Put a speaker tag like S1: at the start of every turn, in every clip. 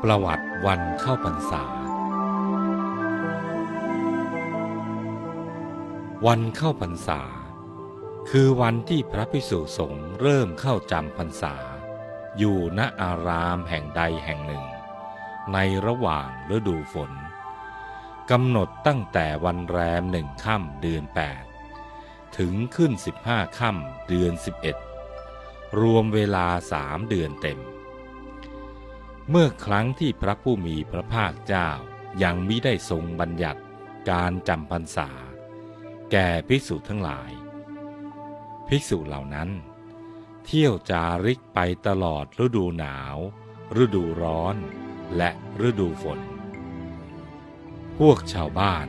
S1: ประวัติวันเข้าพรรษาวันเข้าพรรษาคือวันที่พระภิกษุสงฆ์เริ่มเข้าจำพรรษาอยู่ณอารามแห่งใดแห่งหนึ่งในระหว่างฤดูฝนกำหนดตั้งแต่วันแรม1 ค่ำเดือน 8ถึงขึ้น15 ค่ำเดือน 11รวมเวลา3 เดือนเต็มเมื่อครั้งที่พระผู้มีพระภาคเจ้ายังมิได้ทรงบัญญัติการจำพรรษาแก่ภิกษุทั้งหลายภิกษุเหล่านั้นเที่ยวจาริกไปตลอดฤดูหนาวฤดูร้อนและฤดูฝนพวกชาวบ้าน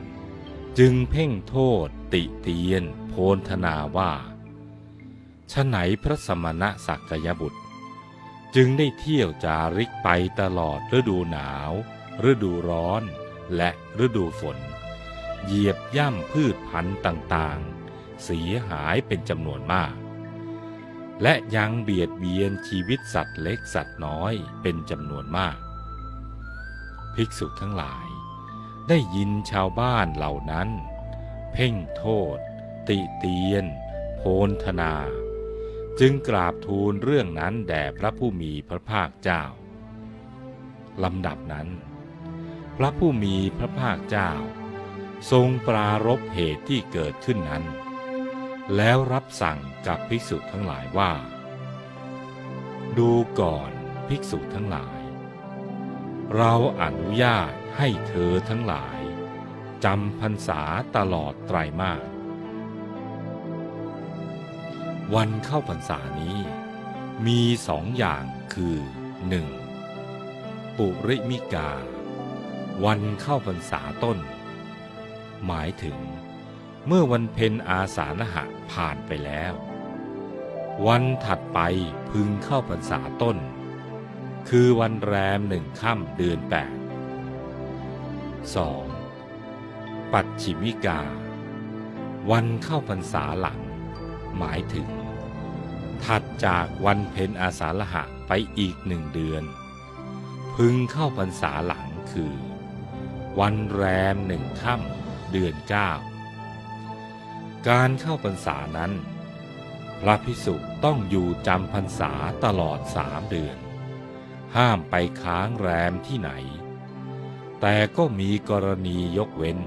S1: จึงเพ่งโทษติเตียนโพลธนาว่าฉะไหนพระสมณสักยบุตรจึงได้เที่ยวจาริกไปตลอดฤดูหนาวฤดูร้อนและฤดูฝนเหยียบย่ำพืชพันธุ์ต่างๆเสียหายเป็นจำนวนมากและยังเบียดเบียนชีวิตสัตว์เล็กสัตว์น้อยเป็นจำนวนมากภิกษุทั้งหลายได้ยินชาวบ้านเหล่านั้นเพ่งโทษติเตียนโพลธนาจึงกราบทูลเรื่องนั้นแด่พระผู้มีพระภาคเจ้าลำดับนั้นพระผู้มีพระภาคเจ้าทรงปรารภเหตุที่เกิดขึ้นนั้นแล้วรับสั่งกับภิกษุทั้งหลายว่าดูก่อนภิกษุทั้งหลายเราอนุญาตให้เธอทั้งหลายจำพรรษาตลอดไตรมาสวันเข้าพรรษานี้มี2 อย่างคือ 1. ปุริมิกาวันเข้าพรรษาต้นหมายถึงเมื่อวันเพ็ญอาสาฬหะผ่านไปแล้ววันถัดไปพึงเข้าพรรษาต้นคือวันแรม1 ค่ำเดือน 8 2. ปัจฉิมิกาวันเข้าพรรษาหลังหมายถึงถัดจากวันเพ็ญอาสาฬหะไปอีก1 เดือนพึงเข้าพรรษาหลังคือวันแรม1 ค่ำเดือน 9การเข้าพรรษานั้นพระภิกษุต้องอยู่จำพรรษาตลอด3 เดือนห้ามไปค้างแรมที่ไหนแต่ก็มีกรณียกเว้น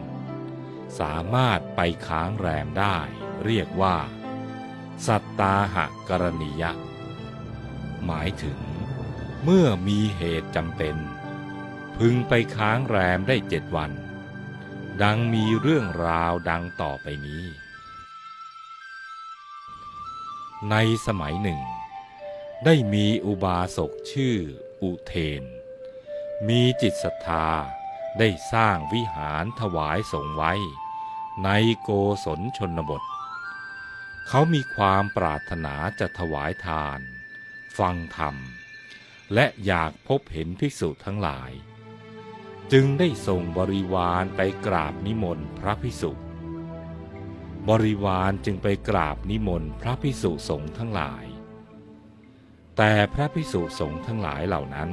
S1: สามารถไปค้างแรมได้เรียกว่าสัตตาหกรณียะหมายถึงเมื่อมีเหตุจำเป็นพึงไปค้างแรมได้7 วันดังมีเรื่องราวดังต่อไปนี้ในสมัยหนึ่งได้มีอุบาสกชื่ออุเทนมีจิตศรัทธาได้สร้างวิหารถวายสงฆ์ไว้ในโกศลชนบทเขามีความปรารถนาจะถวายทานฟังธรรมและอยากพบเห็นภิกษุทั้งหลายจึงได้ส่งบริวารไปกราบนิมนต์พระภิกษุบริวารจึงไปกราบนิมนต์พระภิกษุสงฆ์ทั้งหลายแต่พระภิกษุสงฆ์ทั้งหลายเหล่านั้น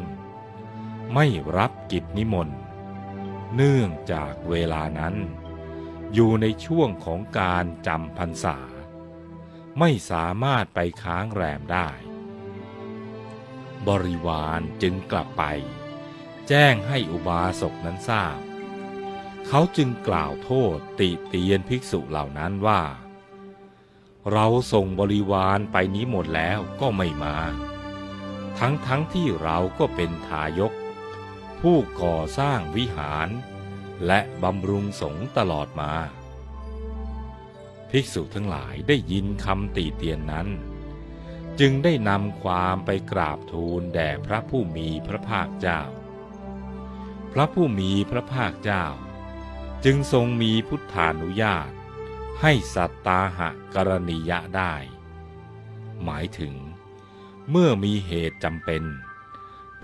S1: ไม่รับกิจนิมนต์เนื่องจากเวลานั้นอยู่ในช่วงของการจำพรรษาไม่สามารถไปค้างแรมได้บริวารจึงกลับไปแจ้งให้อุบาสกนั้นทราบเขาจึงกล่าวโทษติเตียนภิกษุเหล่านั้นว่าเราส่งบริวารไปนี้หมดแล้วก็ไม่มาทั้งที่เราก็เป็นทายกผู้ก่อสร้างวิหารและบำรุงสงฆ์ตลอดมาภิกษุทั้งหลายได้ยินคำติเตียนนั้นจึงได้นำความไปกราบทูลแด่พระผู้มีพระภาคเจ้าพระผู้มีพระภาคเจ้าจึงทรงมีพุทธานุญาตให้สัตตาหกรณียะได้หมายถึงเมื่อมีเหตุจำเป็น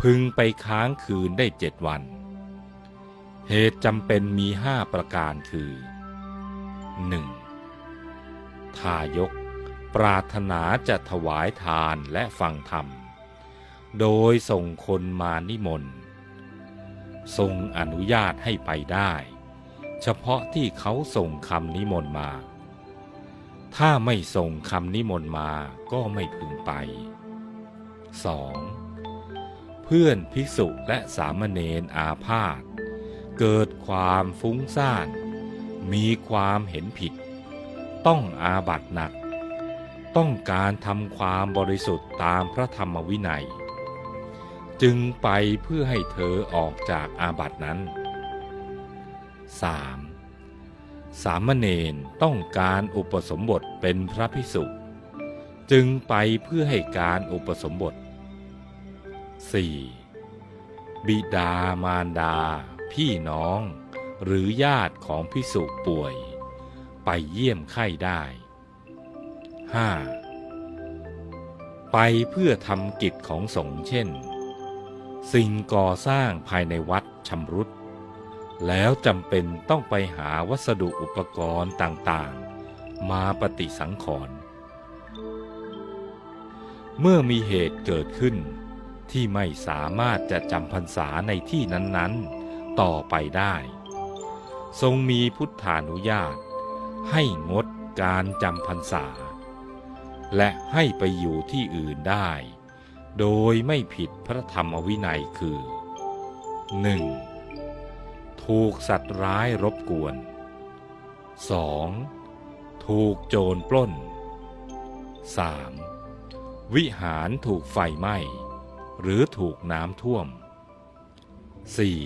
S1: พึงไปค้างคืนได้7 วันเหตุจำเป็นมี5 ประการคือ 1. ทายกปรารถนาจะถวายทานและฟังธรรมโดยส่งคนมานิมนต์ ทรงอนุญาตให้ไปได้เฉพาะที่เขาส่งคำนิมนต์มาถ้าไม่ส่งคำนิมนต์มาก็ไม่พึงไป 2. เพื่อนภิกษุและสามเณรอาพาธเกิดความฟุ้งซ่านมีความเห็นผิดต้องอาบัติหนักต้องการทำความบริสุทธิ์ตามพระธรรมวินัยจึงไปเพื่อให้เธอออกจากอาบัตินั้น 3. สามเณรต้องการอุปสมบทเป็นพระภิกษุจึงไปเพื่อให้การอุปสมบท 4. บิดามารดาพี่น้องหรือญาติของภิกษุป่วยไปเยี่ยมไข้ได้ 5. ไปเพื่อทำกิจของสงฆ์เช่นสิ่งก่อสร้างภายในวัดชำรุดแล้วจำเป็นต้องไปหาวัสดุอุปกรณ์ต่างๆมาปฏิสังขรณ์เมื่อมีเหตุเกิดขึ้นที่ไม่สามารถจะจำพรรษาในที่นั้นๆต่อไปได้ทรงมีพุทธานุญาตให้งดการจำพรรษาและให้ไปอยู่ที่อื่นได้โดยไม่ผิดพระธรรมวินัยคือ 1. ถูกสัตว์ร้ายรบกวน 2. ถูกโจรปล้น 3. วิหารถูกไฟไหม้หรือถูกน้ำท่วม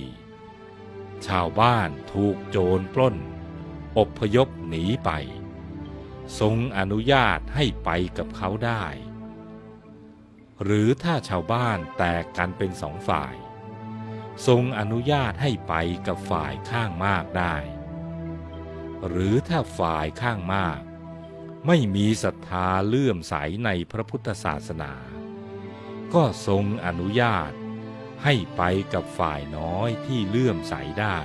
S1: 4. ชาวบ้านถูกโจรปล้นอพยพหนีไปทรงอนุญาตให้ไปกับเขาได้หรือถ้าชาวบ้านแตกกันเป็นสองฝ่ายทรงอนุญาตให้ไปกับฝ่ายข้างมากได้หรือถ้าฝ่ายข้างมากไม่มีศรัทธาเลื่อมใสในพระพุทธศาสนาก็ทรงอนุญาตให้ไปกับฝ่ายน้อยที่เลื่อมใสได้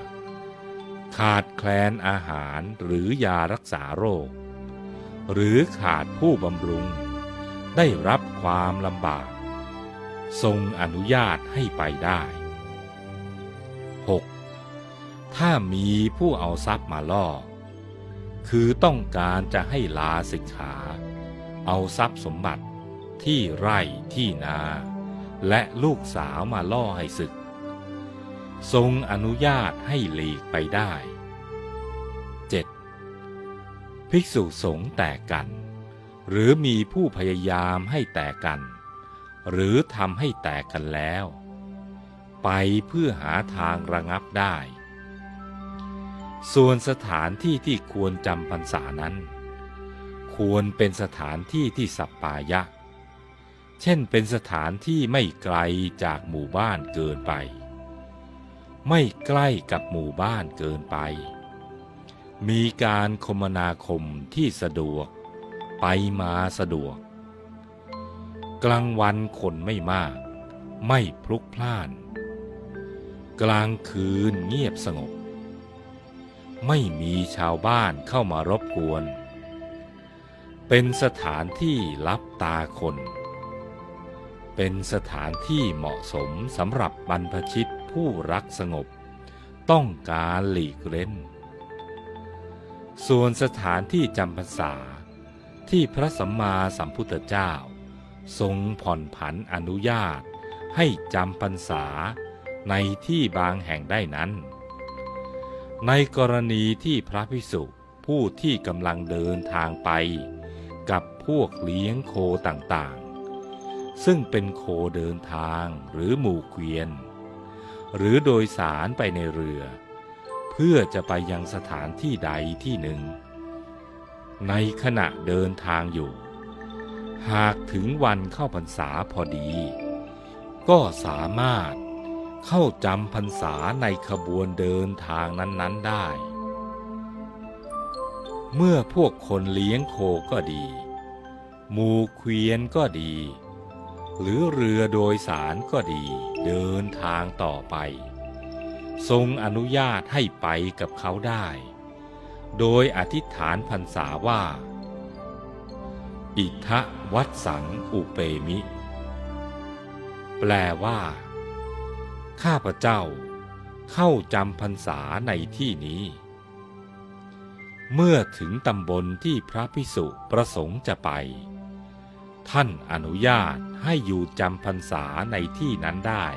S1: 5. ขาดแคลนอาหารหรือยารักษาโรคหรือขาดผู้บำรุงได้รับความลำบากทรงอนุญาตให้ไปได้ 6. ถ้ามีผู้เอาทรัพย์มาล่อคือต้องการจะให้ลาสิกขาเอาทรัพย์สมบัติที่ไร่ที่นาและลูกสาวมาล่อให้ศึกทรงอนุญาตให้หลีกไปได้ 7. ภิกษุสงฆ์แตกกันหรือมีผู้พยายามให้แตกกันหรือทำให้แตกกันแล้วไปเพื่อหาทางระงับได้ส่วนสถานที่ที่ควรจำพรรษานั้นควรเป็นสถานที่ที่สัปปายะเช่นเป็นสถานที่ไม่ไกลจากหมู่บ้านเกินไปไม่ใกล้กับหมู่บ้านเกินไปมีการคมนาคมที่สะดวกไปมาสะดวกกลางวันคนไม่มากไม่พลุกพล่านกลางคืนเงียบสงบไม่มีชาวบ้านเข้ามารบกวนเป็นสถานที่ลับตาคนเป็นสถานที่เหมาะสมสำหรับบรรพชิตผู้รักสงบต้องการหลีกเล่นส่วนสถานที่จำพรรษาที่พระสัมมาสัมพุทธเจ้าทรงผ่อนผันอนุญาตให้จำพรรษาในที่บางแห่งได้นั้นในกรณีที่พระภิกษุผู้ที่กำลังเดินทางไปกับพวกเลี้ยงโคต่างๆซึ่งเป็นโคเดินทางหรือหมู่เกวียนหรือโดยสารไปในเรือเพื่อจะไปยังสถานที่ใดที่หนึ่งในขณะเดินทางอยู่หากถึงวันเข้าพรรษาพอดีก็สามารถเข้าจำพรรษาในขบวนเดินทางนั้นๆได้เมื่อพวกคนเลี้ยงโคก็ดีหมู่เกวียนก็ดีหรือเรือโดยสารก็ดีเดินทางต่อไปทรงอนุญาตให้ไปกับเขาได้โดยอธิษฐานพรรษาว่าอิทธวัสสังอุเปมิแปลว่า ข้าพเจ้าเข้าจำพรรษาในที่นี้เมื่อถึงตำบลที่พระภิกษุประสงค์จะไปท่านอนุญาตให้อยู่จำพรรษาในที่นั้นได้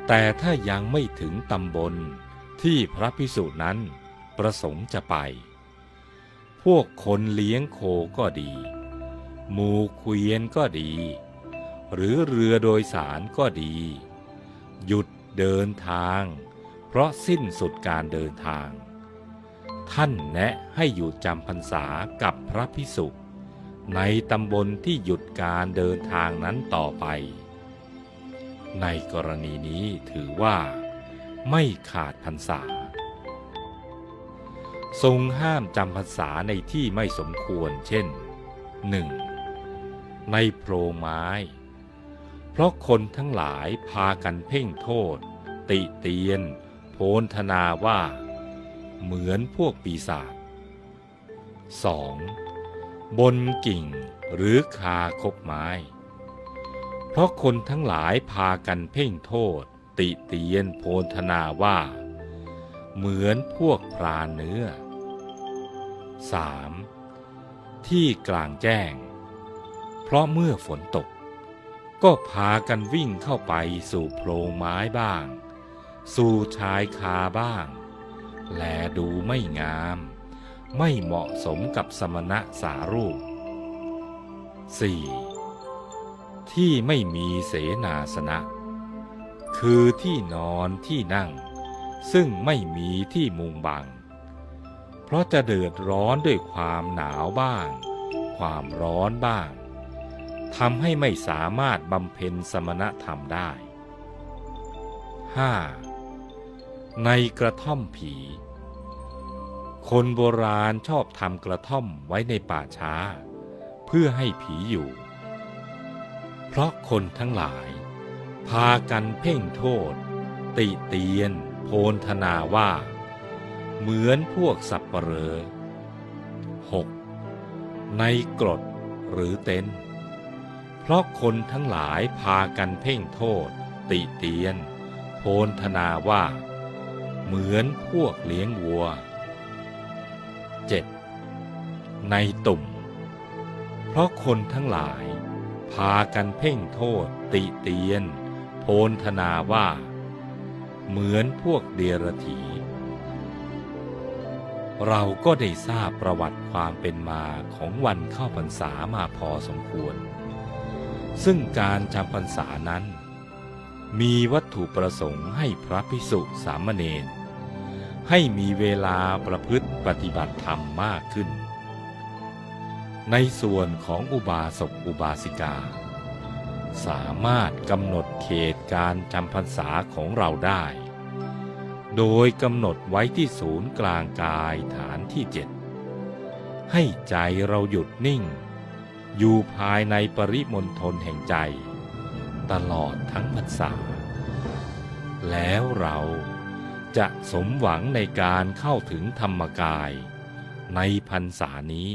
S1: แต่ถ้ายังไม่ถึงตำบลที่พระภิกษุนั้นประสงค์จะไปพวกคนเลี้ยงโคก็ดีหมู่เกวียนก็ดีหรือเรือโดยสารก็ดีหยุดเดินทางเพราะสิ้นสุดการเดินทางท่านแนะให้อยู่จำพรรษากับพระภิกษุในตำบลที่หยุดการเดินทางนั้นต่อไปในกรณีนี้ถือว่าไม่ขาดพรรษาทรงห้ามจำพรรษาในที่ไม่สมควรเช่น 1. ในโพรงไม้เพราะคนทั้งหลายพากันเพ่งโทษติเตียนโพลธนาว่าเหมือนพวกปีศาจ 2. บนกิ่งหรือคาคบไม้เพราะคนทั้งหลายพากันเพ่งโทษติเตียนโพลธนาว่าเหมือนพวกพรานเนื้อ 3. ที่กลางแจ้งเพราะเมื่อฝนตกก็พากันวิ่งเข้าไปสู่โพรงไม้บ้างสู่ชายคาบ้างแลดูไม่งามไม่เหมาะสมกับสมณะสารูป 4. ที่ไม่มีเสนาสนะคือที่นอนที่นั่งซึ่งไม่มีที่มุงบังเพราะจะเดือดร้อนด้วยความหนาวบ้างความร้อนบ้างทำให้ไม่สามารถบำเพ็ญสมณธรรมได้ 5. ในกระท่อมผีคนโบราณชอบทำกระท่อมไว้ในป่าช้าเพื่อให้ผีอยู่เพราะคนทั้งหลายพากันเพ่งโทษติเตียนโพลธนาว่าเหมือนพวกสัปเหร่อ 6. ในกรดหรือเต็นท์เพราะคนทั้งหลายพากันเพ่งโทษติเตียนโพลธนาว่าเหมือนพวกเลี้ยงวัว 7. ในตุ่มเพราะคนทั้งหลายพากันเพ่งโทษติเตียนโพลธนาว่าเหมือนพวกเดรัจฉีเราก็ได้ทราบประวัติความเป็นมาของวันเข้าพรรษามาพอสมควรซึ่งการจำพรรษานั้นมีวัตถุประสงค์ให้พระภิกษุสามเณรให้มีเวลาประพฤติปฏิบัติธรรมมากขึ้นในส่วนของอุบาสกอุบาสิกาสามารถกำหนดเขตการจำพรรษาของเราได้โดยกำหนดไว้ที่ศูนย์กลางกายฐานที่ 7ให้ใจเราหยุดนิ่งอยู่ภายในปริมณฑลแห่งใจตลอดทั้งพรรษาแล้วเราจะสมหวังในการเข้าถึงธรรมกายในพรรษานี้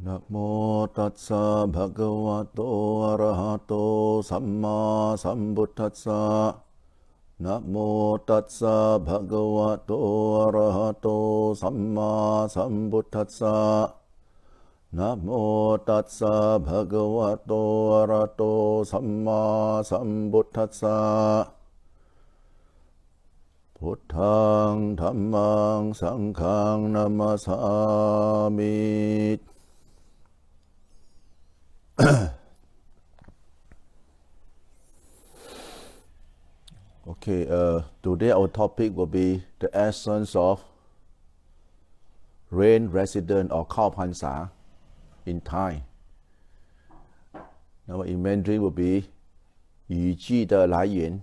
S2: นะโมตัสสะภะคะวะโตอะระหะโตสัมมาสัมพุทธัสสะนะโมตัสสะภะคะวะโตอะระหะโตสัมมาสัมพุทธัสสะนะโมตัสสะภะคะวะโตอะระหะโตสัมมาสัมพุทธัสสะพุทธังธัมมังสังฆังนะมัสสามิ Okay, today our topic will be the essence of rain resident or Khao Phansa in Thai. Now in Mandarin will be 雨季的来源。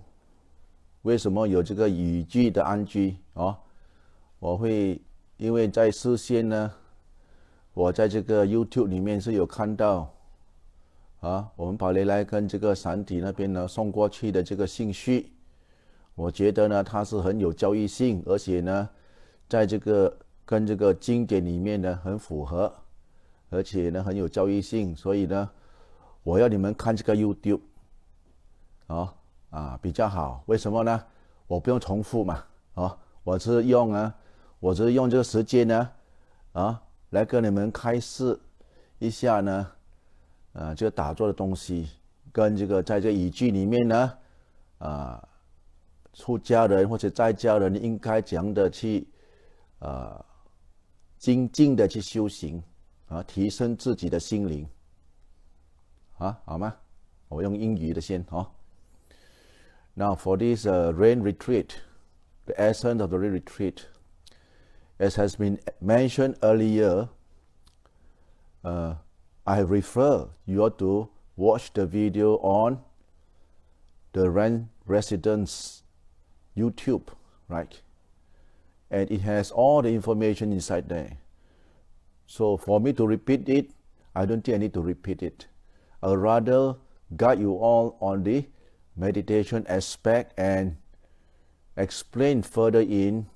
S2: 为什么有这个雨季的安居我会因为在事先呢，我在这个 YouTube 里面是有看到我们宝雷来跟这个散体那边呢送过去的这个信息，我觉得呢它是很有教育性，而且呢在这个跟这个经典里面呢很符合，而且呢很有教育性，所以呢我要你们看这个 YouTube 比较好。为什么呢？我不用重复嘛，我只是用这个时间呢来跟你们开示一下呢这个打坐的东西，跟这个在这个语句里面呢出家人或者在家人应该怎样的去精进的去修行提升自己的心灵好吗？我用英语的先Now for this rain retreat, the essence of the rain retreat, as has been mentioned earlier, I refer you all to watch the video on the Rain Residence YouTube, right? And it has all the information inside there. So for me to repeat it, I don't think I need to repeat it. I'll rather guide you all on the meditation aspect and explain further in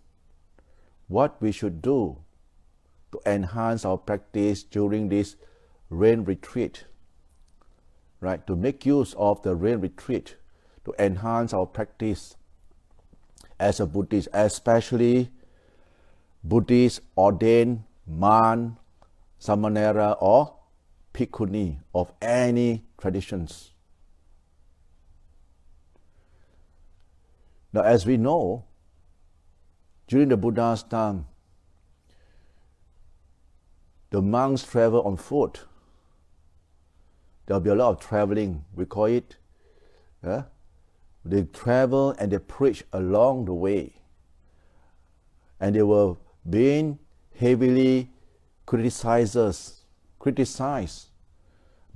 S2: what we should do to enhance our practice during this rain retreat, right? To make use of the rain retreat to enhance our practice as a Buddhist, especially Buddhist ordained man, samanera or bhikkhuni of any traditions. Now, as we know, during the Buddha's time, the monks travel on foot. There will be a lot of traveling. We call it, they travel and they preach along the way. And they were being heavily criticized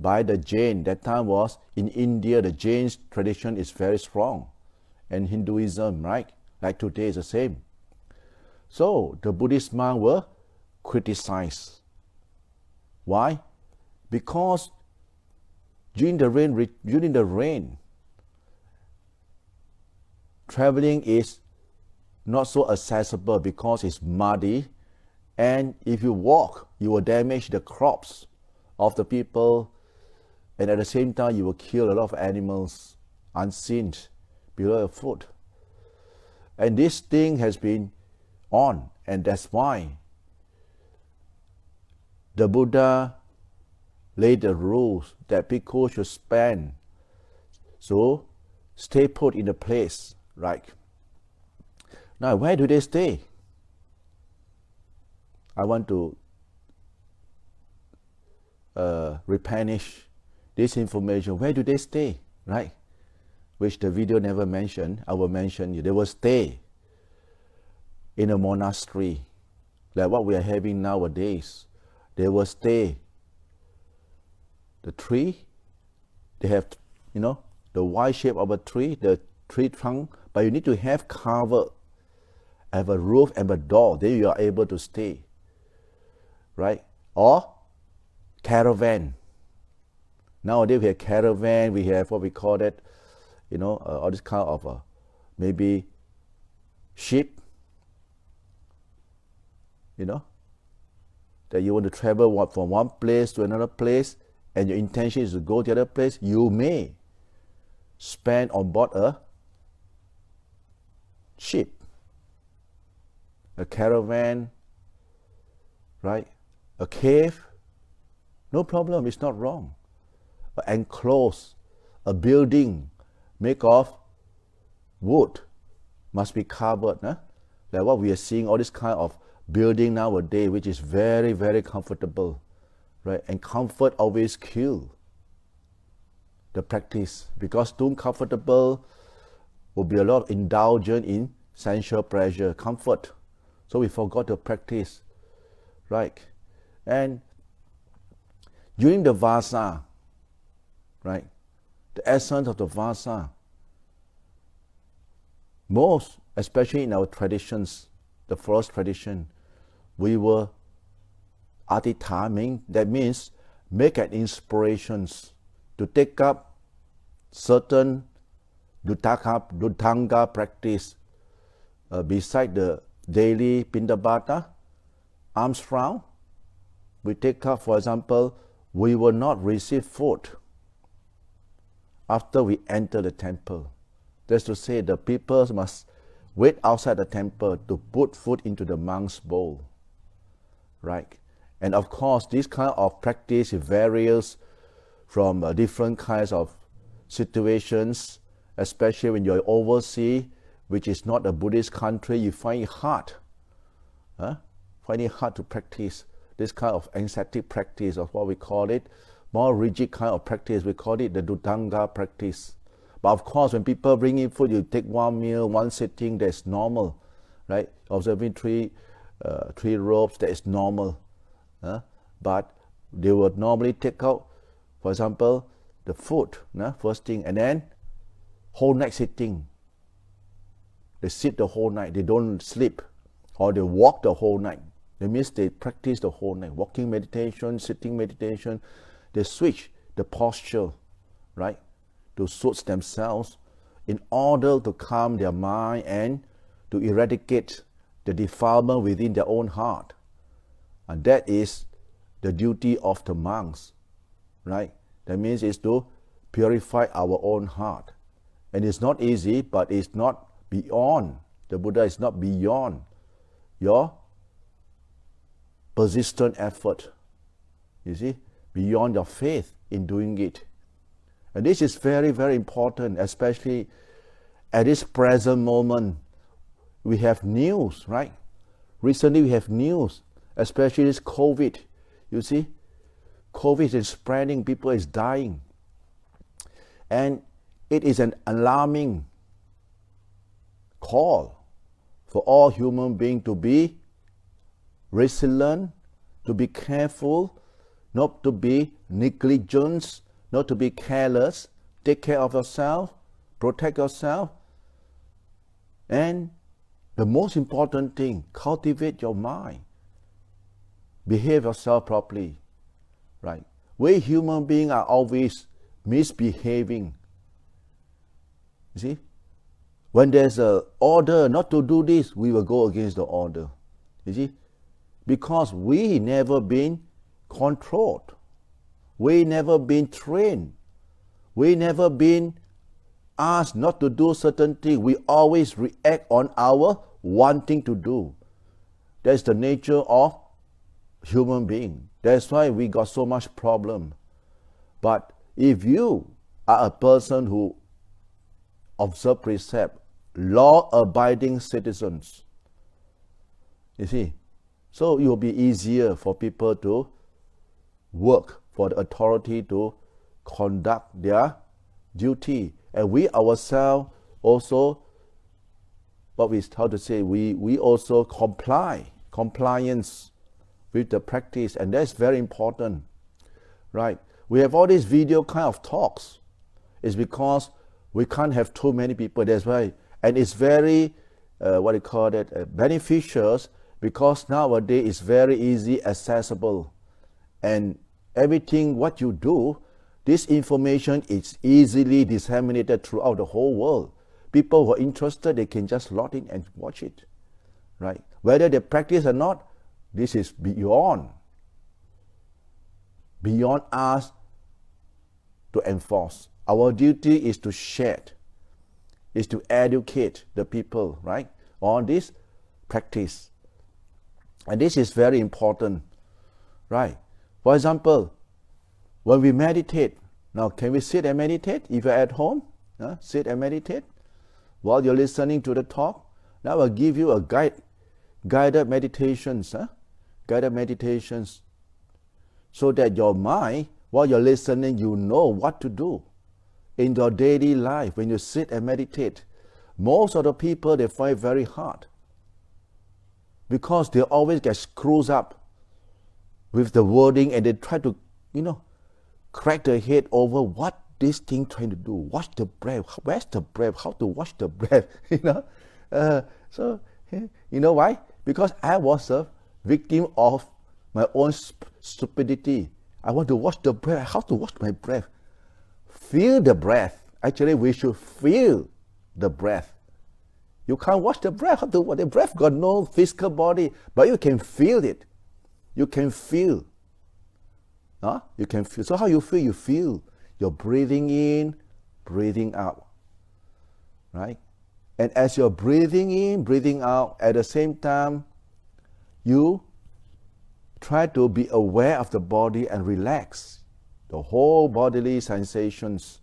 S2: by the Jain. That time was in India, the Jain tradition is very strong. And Hinduism, right? Like today is the same. So the Buddhist monks were criticized. Why? Because during the rain, traveling is not so accessible because it's muddy, and if you walk, you will damage the crops of the people, and at the same time, you will kill a lot of animals unseen below your foot. And this thing has been on, and that's why the Buddha laid the rules that bhikkhus should spend. So stay put in a place, right? Now, where do they stay? I want to replenish this information. Where do they stay, right? Which the video never mentioned. I will mention you. They will stay in a monastery, like what we are having nowadays. They will stay. The tree, they have, the Y shape of a tree, the tree trunk, but you need to have cover, have a roof and a door, then you are able to stay, right? Or caravan. Nowadays we have caravan, we have what we call that, all this kind of maybe ship, that you want to travel from one place to another place, and your intention is to go to the other place, you may spend on board a ship, a caravan, right? A cave, no problem, it's not wrong. An enclosed, a building made of wood must be covered. Like what we are seeing, all this kind of building nowadays, which is very, very comfortable, right? And comfort always kills the practice, because too comfortable will be a lot of indulgence in sensual pleasure, comfort. So we forgot to practice, right? And during the Vassa, right? The essence of the Vassa, most, especially in our traditions, the first tradition, we were adhitthana, that means make an inspirations to take up certain Dutanga practice beside the daily Pindabata, alms round. We take up, for example, we will not receive food after we enter the temple. That's to say the people must wait outside the temple to put food into the monk's bowl, right? And of course, this kind of practice varies from different kinds of situations, especially when you're overseas, which is not a Buddhist country. You find it hard, to practice this kind of ascetic practice, of what we call it, more rigid kind of practice. We call it the Dutanga practice. But of course, when people bring in food, you take one meal, one sitting, that's normal, right? Observing three robes, that is normal. But they would normally take out, for example, the food, first thing, and then whole night sitting. They sit the whole night, they don't sleep, or they walk the whole night. That means they practice the whole night, walking meditation, sitting meditation. They switch the posture, right, to suit themselves in order to calm their mind and to eradicate the defilement within their own heart. And that is the duty of the monks, right? That means it's to purify our own heart. And it's not easy, but it's not beyond. The Buddha is not beyond your persistent effort. You see, beyond your faith in doing it. And this is very, very important, especially at this present moment. We have news, right? Recently we have news, especially this COVID. You see, COVID is spreading, people is dying. And it is an alarming call for all human beings to be resilient, to be careful, not to be negligent, not to be careless. Take care of yourself, protect yourself, and the most important thing, cultivate your mind. Behave yourself properly, right? We human beings are always misbehaving. You see, when there's an order not to do this, we will go against the order. You see, because we never been controlled, we never been trained, we never been asked not to do certain things. We always react on our wanting to do. That's the nature of human being. That's why we got so much problem. But if you are a person who observe precept, law-abiding citizens, you see, so it will be easier for people to work for the authority to conduct their duty. And we ourselves also, we also compliance with the practice, and that's very important, right? We have all these video kind of talks. It's because we can't have too many people, that's why. And it's very, beneficial, because nowadays it's very easy accessible. And everything what you do, this information is easily disseminated throughout the whole world. People who are interested, they can just log in and watch it, right? Whether they practice or not, this is beyond us to enforce. Our duty is to share, is to educate the people, right, on this practice. And this is very important, right? For example, when we meditate, now can we sit and meditate? If you're at home, sit and meditate while you're listening to the talk. Now I'll give you a guided meditations, so that your mind, while you're listening, you know what to do in your daily life. When you sit and meditate, most of the people, they find it very hard because they always get screwed up with the wording, and they try to, crack their head over what this thing trying to do. Watch the breath. Where's the breath? How to watch the breath? So you know why? Because I was a victim of my own stupidity. I want to watch the breath. How to watch my breath? feel the breath. Actually, we should feel the breath. You can't watch the breath. The breath got no physical body, but you can feel it. You can feel. You can feel. So how you feel? You feel you're breathing in, breathing out. Right? And as you're breathing in, breathing out, at the same time, you try to be aware of the body and relax the whole bodily sensations.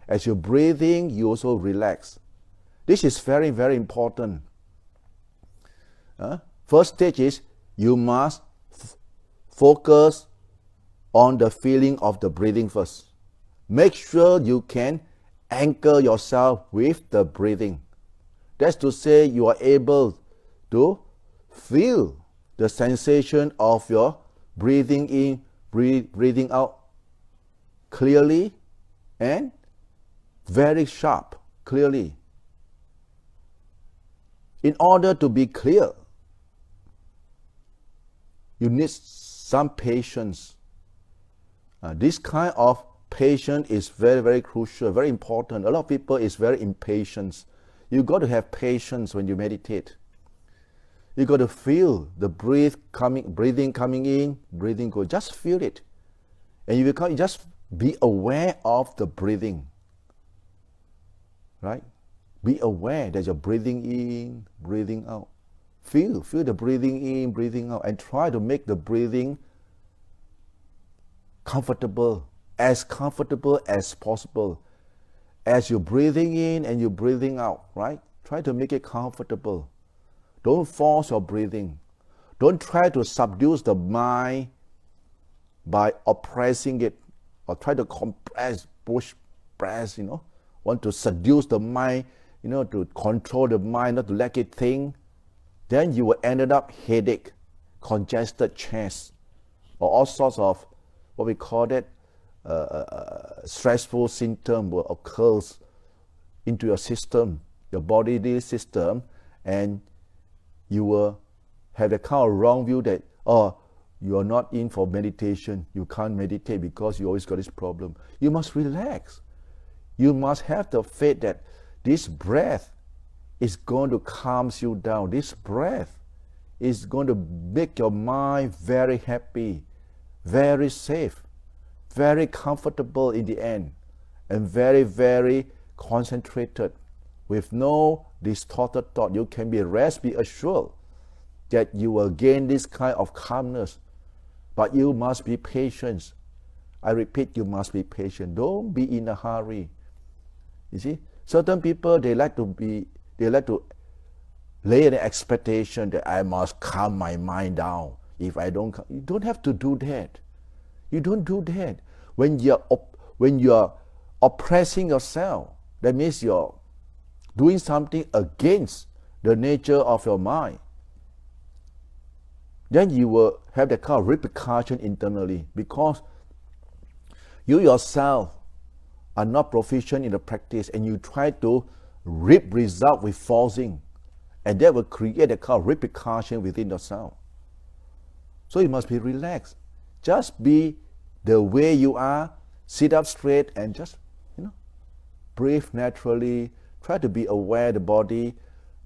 S2: As you're breathing, you also relax. This is very, very important. First stage is you must focus on the feeling of the breathing first. Make sure you can anchor yourself with the breathing. That's to say you are able to feel the sensation of your breathing in, breathing out clearly and very sharp, clearly. In order to be clear, you need some patience. This kind of patience is very, very crucial, very important. A lot of people is very impatient. You got to have patience when you meditate. You got to feel the breathing coming in, breathing go. Just feel it, and you just be aware of the breathing. Right? Be aware that you're breathing in, breathing out. Feel the breathing in, breathing out, and try to make the breathing comfortable as possible. As you're breathing in and you're breathing out, right? Try to make it comfortable. Don't force your breathing. Don't try to subdue the mind by oppressing it or try to compress, push, press, want to seduce the mind, to control the mind, not to let it think. Then you will end up headache, congested chest, or all sorts of what we call it, stressful symptom will occur into your system, your bodily system, and you will have the kind of wrong view that, you are not in for meditation. You can't meditate because you always got this problem. You must relax. You must have the faith that this breath is going to calm you down. This breath is going to make your mind very happy, very safe, very comfortable in the end, and very, very concentrated with no distorted thought. You can be assured that you will gain this kind of calmness, but you must be patient. I repeat, you must be patient. Don't be in a hurry. You see, certain people, they like to lay an expectation that I must calm my mind down. If I don't, you don't have to do that. You don't do that. When you're oppressing yourself, that means you're doing something against the nature of your mind. Then you will have that kind of repercussion internally because you yourself are not proficient in the practice and you try to reap result with forcing, and that will create a kind of repercussion within yourself. So you must be relaxed. Just be the way you are, sit up straight and just, breathe naturally. Try to be aware of the body,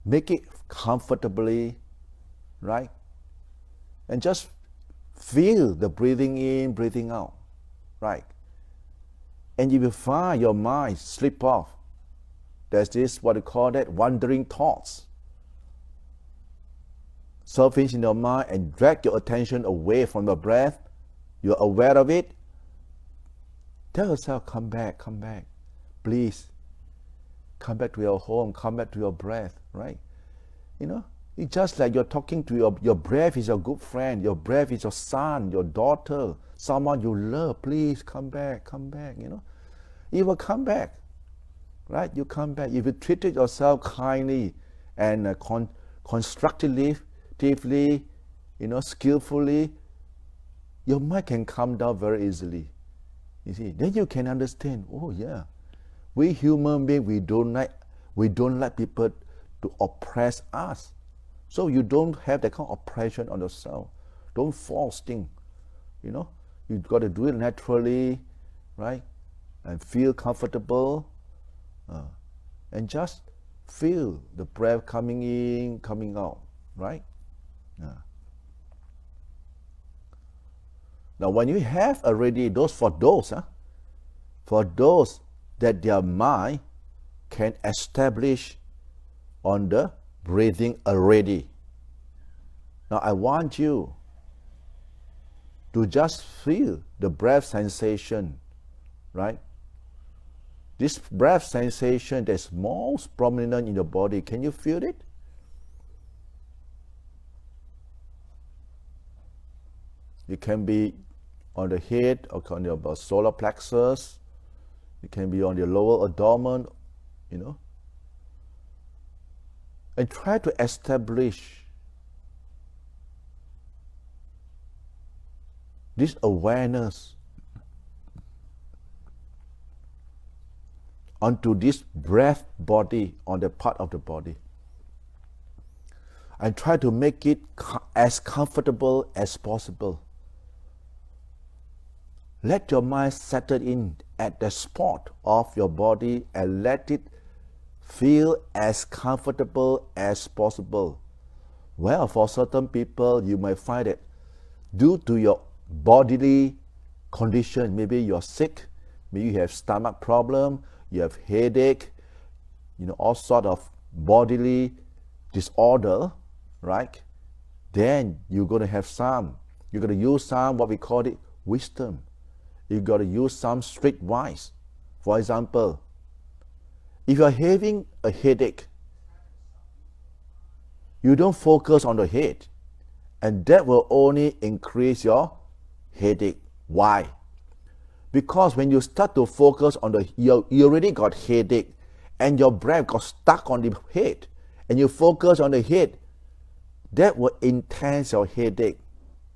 S2: make it comfortably, right? And just feel the breathing in, breathing out, right? And you will find your mind slip off. There's this, what we call that, wandering thoughts. Surface in your mind and drag your attention away from the breath. You're aware of it. Tell yourself, come back, please. Come back to your home, come back to your breath, right? It's just like you're talking to your breath is your good friend, your breath is your son, your daughter, someone you love. Please come back, You will come back, right? You come back. If you treated yourself kindly and constructively, skillfully, your mind can come down very easily. You see, then you can understand, oh yeah, we human beings, we don't like people to oppress us. So you don't have that kind of oppression on yourself. Don't force things, You've got to do it naturally, right? and feel comfortable, and just feel the breath coming in, coming out, right? Now when you have already for those that their mind can establish on the breathing already. Now I want you to just feel the breath sensation, right? This breath sensation that's most prominent in your body, can you feel it? It can be on the head or on your solar plexus. It can be on your lower abdomen, And try to establish this awareness onto this breath body on the part of the body. And try to make it as comfortable as possible. Let your mind settle in at the spot of your body and let it feel as comfortable as possible. Well, for certain people, you might find that due to your bodily condition, maybe you're sick, maybe you have stomach problem, you have headache, all sort of bodily disorder, right? Then you're going to use some, what we call it, wisdom. You got to use some streetwise. For example, if you're having a headache, you don't focus on the head, and that will only increase your headache. Why? Because when you start to focus on you already got headache, and your breath got stuck on the head, and you focus on the head, that will intense your headache,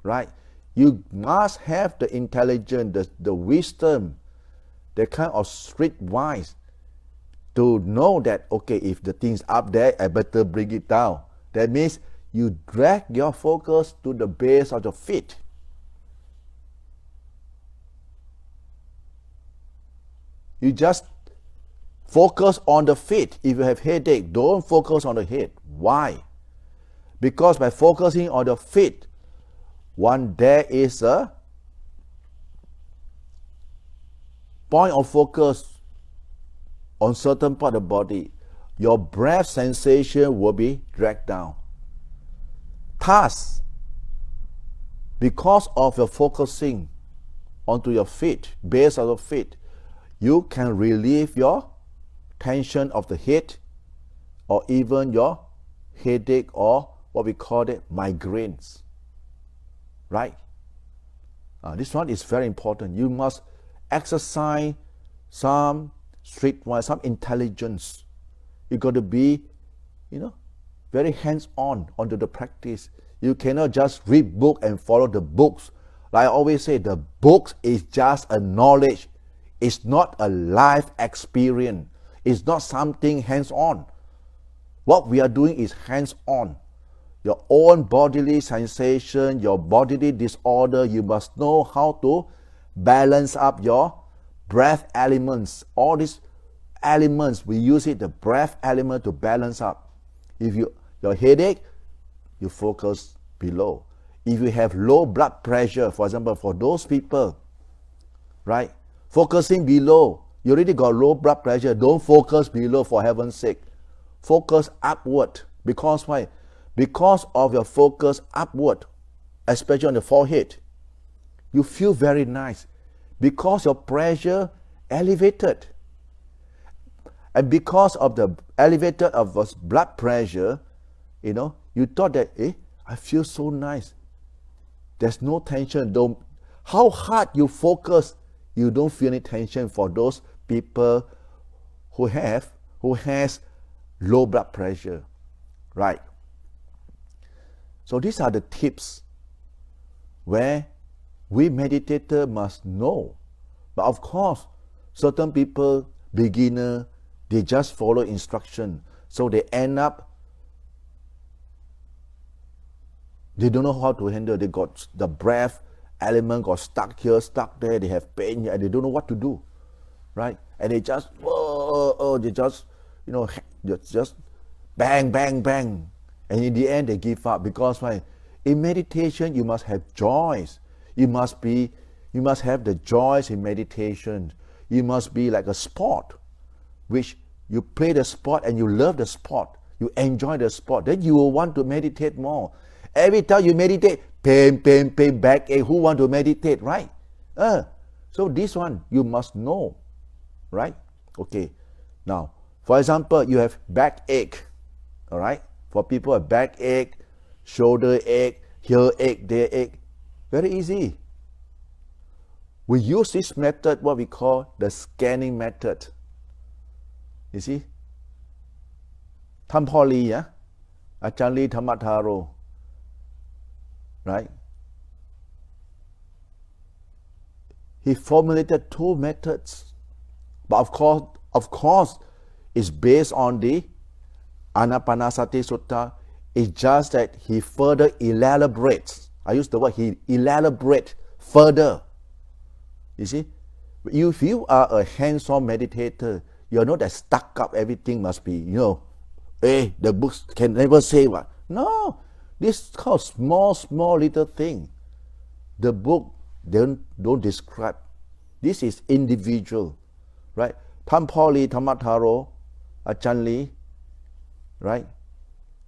S2: right? You must have the intelligence, the wisdom, the kind of streetwise to know that, okay, if the thing's up there, I better bring it down. That means you drag your focus to the base of your feet. You just focus on the feet. If you have headache, don't focus on the head. Why? Because by focusing on the feet, there is a point of focus on certain part of the body. Your breath sensation will be dragged down. Thus, because of your focusing onto your feet, base of the feet, you can relieve your tension of the head or even your headache or what we call it migraines. Right? This one is very important. You must exercise some streetwise, some intelligence. You got to be, very hands-on onto the practice. You cannot just read book and follow the books. Like I always say, the books is just a knowledge. It's not a life experience. It's not something hands-on. What we are doing is hands-on. Your own bodily sensation, your bodily disorder, you must know how to balance up your breath elements. All these elements, we use the breath element to balance up. If your headache, you focus below. If you have low blood pressure, for example, for those people, right, focusing below, you already got low blood pressure, don't focus below for heaven's sake. Focus upward. Because why? Because of your focus upward, especially on the forehead, you feel very nice. Because your pressure elevated. And because of the elevated of blood pressure, you thought that, I feel so nice. There's no tension. How hard you focus, you don't feel any tension for those people who has low blood pressure, right? So these are the tips where we meditators must know. But of course, certain people, beginner, they just follow instruction. So they end up, they don't know how to handle. They got the breath element got stuck here, stuck there. They have pain here, and they don't know what to do. right? And they just, they just, just bang, bang, bang. And in the end, they give up because why? In meditation, you must have joys. You must have the joys in meditation. You must be like a sport, which you play the sport and you love the sport. You enjoy the sport. Then you will want to meditate more. Every time you meditate, pain, backache. Who want to meditate, right? So this one you must know, right? Okay. Now, for example, you have backache, all right? For people with backache, shoulder ache, here ache, there ache, very easy. We use this method, what we call the scanning method. You see? ท่านพ่อลีอาจารย์ลีธรรมทาโร right? He formulated two methods, but of course, it's based on the Anapanasati Sutta. It's just that he further elaborates. I use the word he elaborate further. You see, if you are a hands-on meditator, you're not that stuck up. Everything must be, the books can never say what. No, this is called small little thing. The book don't describe. This is individual, right? ท่านพ่อลีธรรมทาโร อาจารย์ลี right?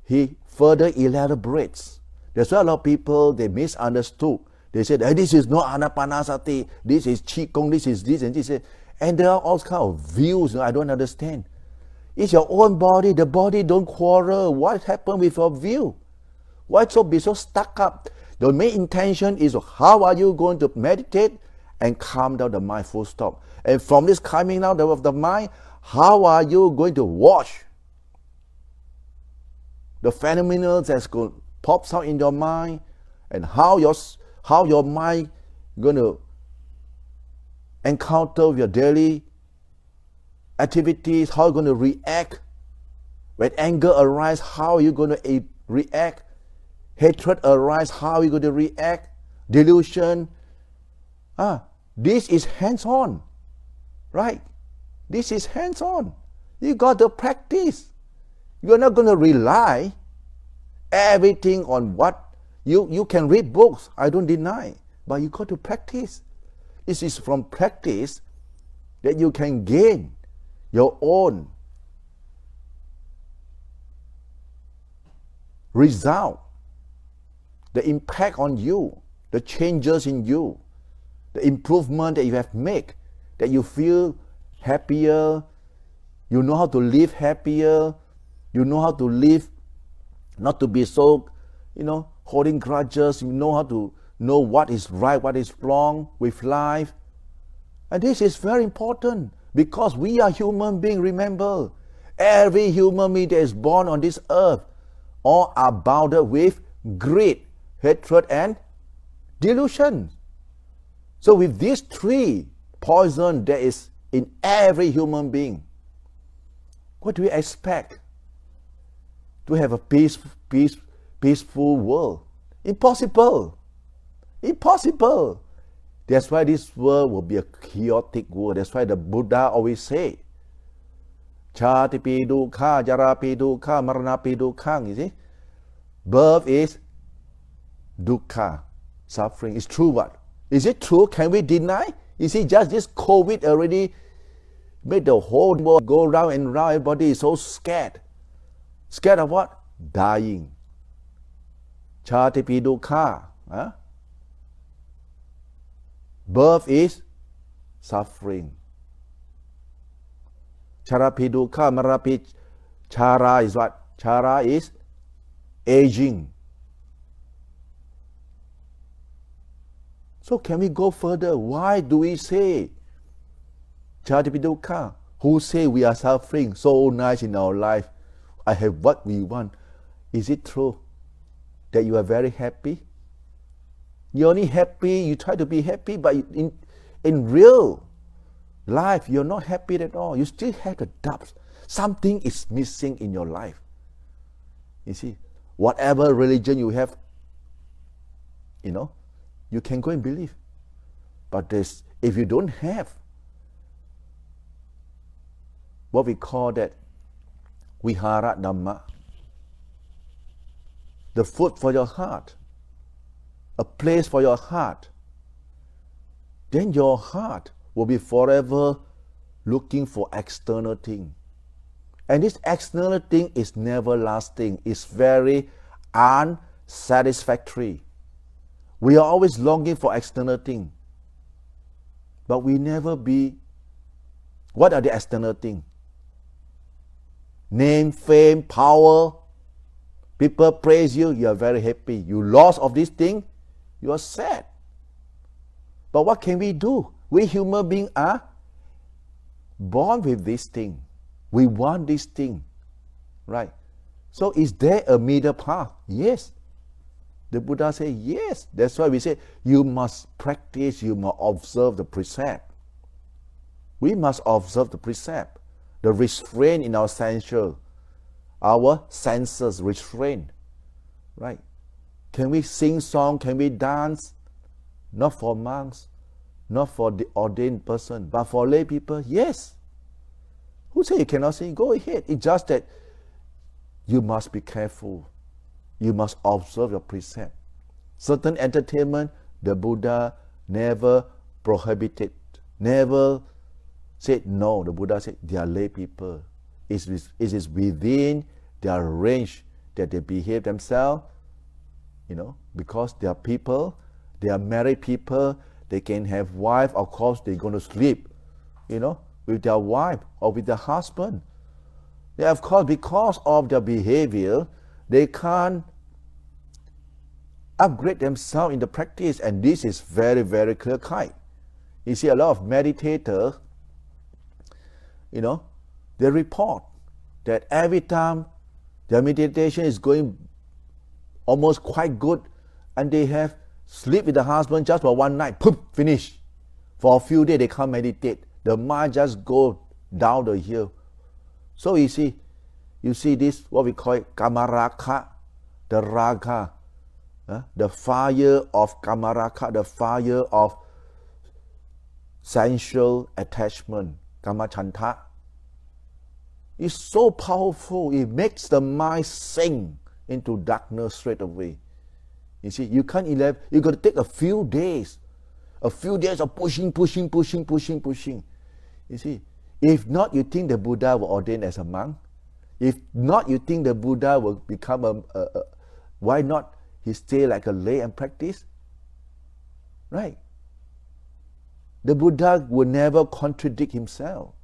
S2: He further elaborates. There's a lot of people, they misunderstood. They said, hey, this is not anapanasati, this is qigong, this is this and this. And there are all kinds of views I don't understand. It's your own body. The body don't quarrel. What happened with your view? Why be so stuck up? The main intention is how are you going to meditate and calm down the mind, full stop. And from this calming down of the mind, how are you going to watch the phenomena that's going pops out in your mind, and how your mind going to encounter your daily activities, how you're going to react. When anger arises, how are you going to react? Hatred arises, how are you going to react? Delusion. This is hands-on, right? This is hands-on. You got to practice. You're not going to rely everything on what you can read books. I don't deny, but you got to practice. This is from practice that you can gain your own result, the impact on you, the changes in you, the improvement that you have made, that you feel happier, you know how to live happier, you know how to live, not to be so, holding grudges, you know how to know what is right, what is wrong with life. And this is very important because we are human beings, remember. Every human being that is born on this earth, all are bounded with greed, hatred, and delusion. So with these three poison that is in every human being, what do we expect? To have a peaceful world? Impossible. Impossible. That's why this world will be a chaotic world. That's why the Buddha always say, Chati pi dukkha, jara pi dukkha, marana pi dukkha. You see, birth is dukkha, suffering. It's true what? Is it true? Can we deny? You see, just this COVID already made the whole world go round and round. Everybody is so scared. Scared of what? Dying. Chati pi dukkha. Birth is suffering. Charapi dukkha, marapi. Chara is what? Chara is aging. So can we go further? Why do we say Charapi dukkha? Who say we are suffering so nice in our life? I have what we want. Is it true that you are very happy? You're only happy, you try to be happy, but in real life, you're not happy at all. You still have the doubts. Something is missing in your life. You see, whatever religion you have, you can go and believe. But if you don't have what we call that vihara dhamma, the food for your heart, a place for your heart, then your heart will be forever looking for external thing. And this external thing is never lasting. It's very unsatisfactory. We are always longing for external thing. But we never be. What are the external things? Name, fame, power. People praise you, you are very happy. You lost of this thing, you are sad. But what can we do? We human beings are born with this thing. We want this thing, right? So is there a middle path? Yes. The Buddha said yes. That's why we say you must practice, you must observe the precept. We must observe the precept, the restraint in our sensual, our senses restraint, right? Can we sing song? Can we dance? Not for monks, not for the ordained person, but for lay people, yes. Who say you cannot sing? Go ahead. It's just that you must be careful. You must observe your precept. Certain entertainment, the Buddha never prohibited, never said no. The Buddha said they are lay people. It is within their range that they behave themselves, because they are people, they are married people, they can have wife, of course they're going to sleep, with their wife or with their husband. They, of course, because of their behavior, they can't upgrade themselves in the practice, and this is very, very clear-cut. You see a lot of meditators, they report that every time their meditation is going almost quite good, and they have sleep with the husband just for one night, poof, finish. For a few days they can't meditate. The mind just go down the hill. So you see this, what we call it, kamaraka, the raga, the fire of kamaraka, the fire of sensual attachment, kamachanta. It's so powerful, it makes the mind sink into darkness straight away. You see, you can't you got to take a few days of pushing. You see, if not, you think the Buddha will ordain as a monk? If not, you think the Buddha will become why not he stay like a lay and practice? Right? The Buddha will never contradict himself.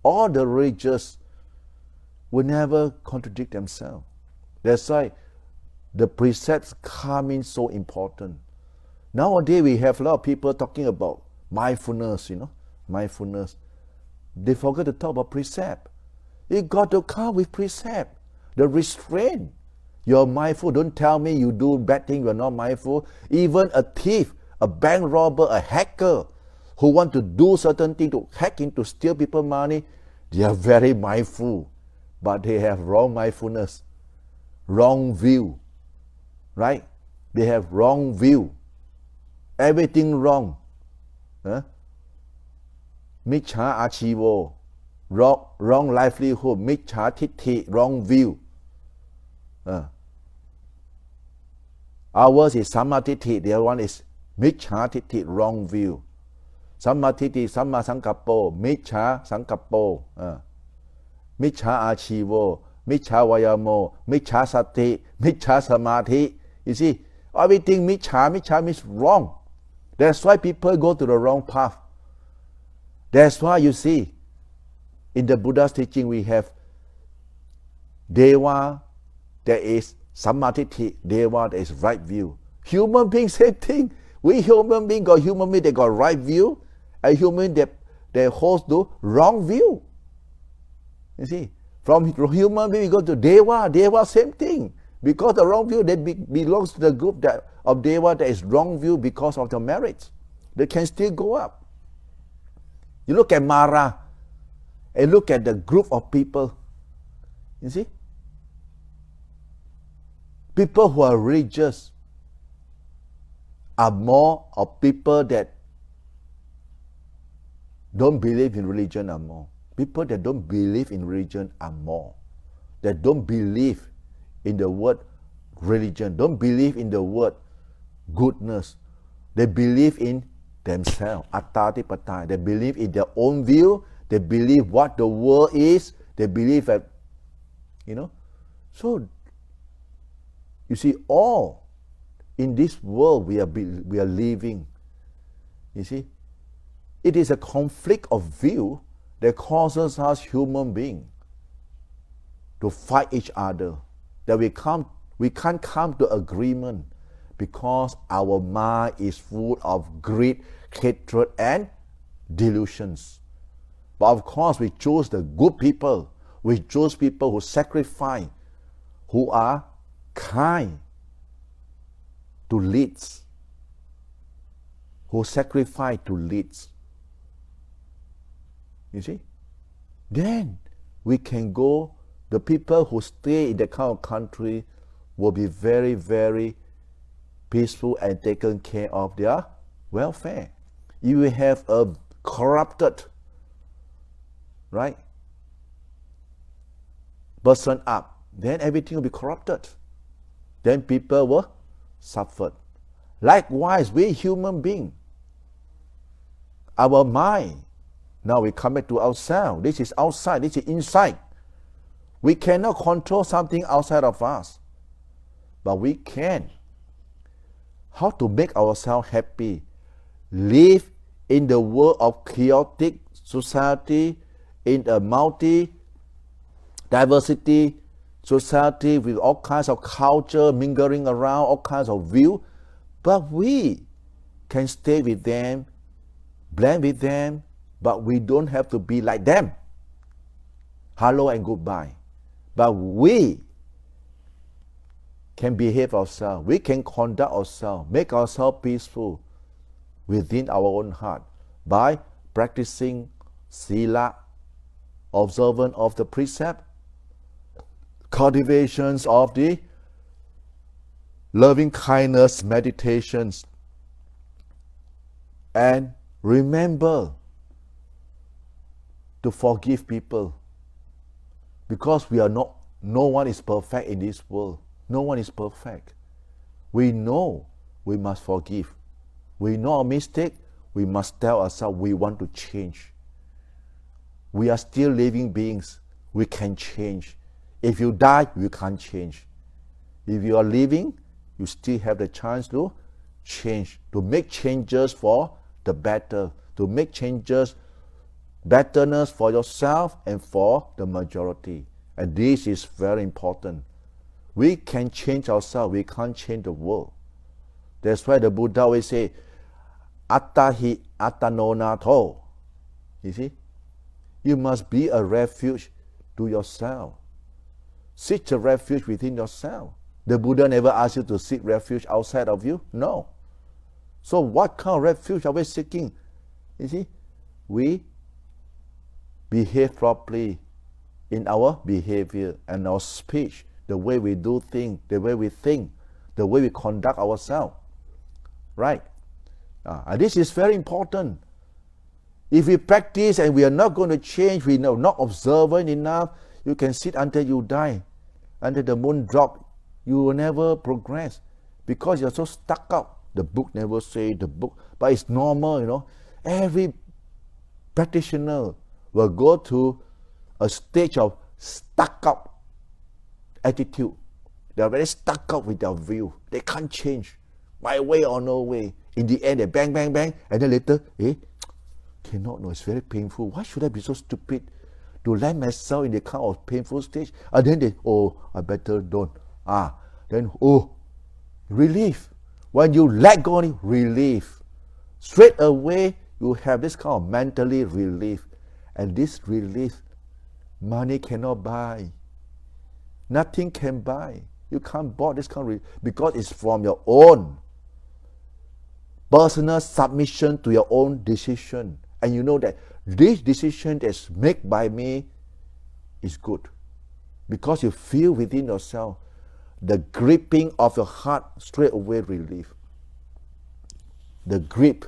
S2: All the religious will never contradict themselves. That's why the precepts come in so important. Nowadays we have a lot of people talking about mindfulness, mindfulness. They forget to talk about precept. You got to come with precept. The restraint. You're mindful. Don't tell me you do bad things, you're not mindful. Even a thief, a bank robber, a hacker who want to do certain things, to hack in, to steal people's money, they are very mindful. But they have wrong mindfulness, wrong view, right? They have wrong view. Everything wrong. Miccha achivo, wrong livelihood, miccha tithi, wrong view. Ours is sammatithi, the other one is miccha tithi, wrong view. Sammatithi, samma sankappo, miccha sankappo. Miccha achivo, miccha vayamo, miccha sati, miccha samadhi. You see, everything miccha means wrong. That's why people go to the wrong path. That's why you see, in the Buddha's teaching we have deva, there is samadhi, deva, there is right view. Human beings, same thing. We human beings got human beings, they got right view. A human, they host to wrong view. You see, from human being we go to deva, same thing. Because the wrong view, that belongs to the group of deva that is wrong view because of the merits. They can still go up. You look at Mara, and look at the group of people. You see? People who are religious are more of people that don't believe in religion are more. People that don't believe in religion are more. That don't believe in the word religion, don't believe in the word goodness. They believe in themselves, attatipatai. They believe in their own view. They believe what the world is. They believe that, So, you see, all in this world we are living, you see, it is a conflict of view that causes us human beings to fight each other. That we can't come to agreement because our mind is full of greed, hatred, and delusions. But of course, we choose the good people. We choose people who sacrifice, who are kind to leads, who sacrifice to leads. You see? Then we can go, the people who stay in that kind of country will be very, very peaceful and taken care of their welfare. You will have a corrupted, right, person up, then everything will be corrupted. Then people will suffer. Likewise, we human beings, our mind, now we come back to ourselves. This is outside, this is inside. We cannot control something outside of us, but we can. How to make ourselves happy? Live in the world of chaotic society, in a multi-diversity society with all kinds of culture mingling around, all kinds of view, but we can stay with them, blend with them, but we don't have to be like them. Hello and goodbye. But we can behave ourselves, we can conduct ourselves, make ourselves peaceful within our own heart by practicing sila, observance of the precept, cultivations of the loving kindness meditations, and remember to forgive people, because no one is perfect in this world. No one is perfect. We know we must forgive. We know our mistake. We must tell ourselves we want to change. We are still living beings. We can change. If you die, you can't change. If you are living, you still have the chance to change, to make changes for the better, to make changes, betterness for yourself and for the majority. And this is very important. We can change ourselves, we can't change the world. That's why the Buddha always say, Attahi attanonato. You see? You must be a refuge to yourself. Seek a refuge within yourself. The Buddha never asked you to seek refuge outside of you. No. So what kind of refuge are we seeking? You see? We behave properly in our behavior and our speech, the way we do things, the way we think, the way we conduct ourselves. Right? And this is very important. If we practice and we are not going to change, we are not observant enough, you can sit until you die, until the moon drops. You will never progress because you're so stuck up. The book never say the book, but it's normal, Every practitioner will go to a stage of stuck up attitude. They are very stuck up with their view. They can't change, my way or no way. In the end, they bang, bang, bang, and then later, cannot, no, it's very painful. Why should I be so stupid to land myself in the kind of painful stage? And then they, I better don't. Then, relief. When you let go, relief. Straight away, you have this kind of mentally relief. And this relief, money cannot buy. Nothing can buy. You can't buy this kind of relief because it's from your own personal submission to your own decision. And you know that this decision that's made by me is good. Because you feel within yourself the gripping of your heart, straight away relief. The grip,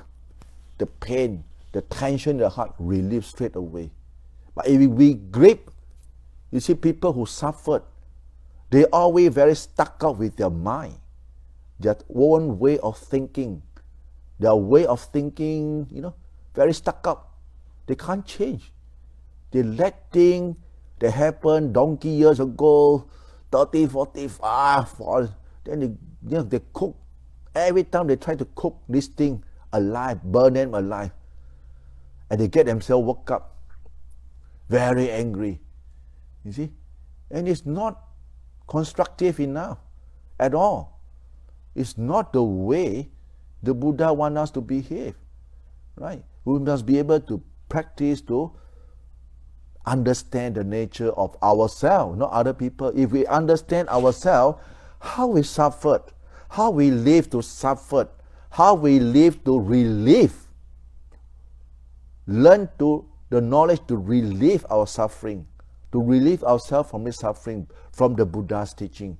S2: the pain, the tension in the heart, relief straight away. But if we grip, you see people who suffered, they always very stuck up with their mind, their own way of thinking, very stuck up. They can't change. They let things that happened donkey years ago, 30, 45, then they cook. Every time they try to cook this thing alive, burn them alive. And they get themselves woke up, very angry. You see? And it's not constructive enough at all. It's not the way the Buddha wants us to behave. Right? We must be able to practice to understand the nature of ourselves, not other people. If we understand ourselves, how we suffered, how we live to suffer, how we live to relieve, learn to the knowledge to relieve our suffering, to relieve ourselves from this suffering from the Buddha's teaching.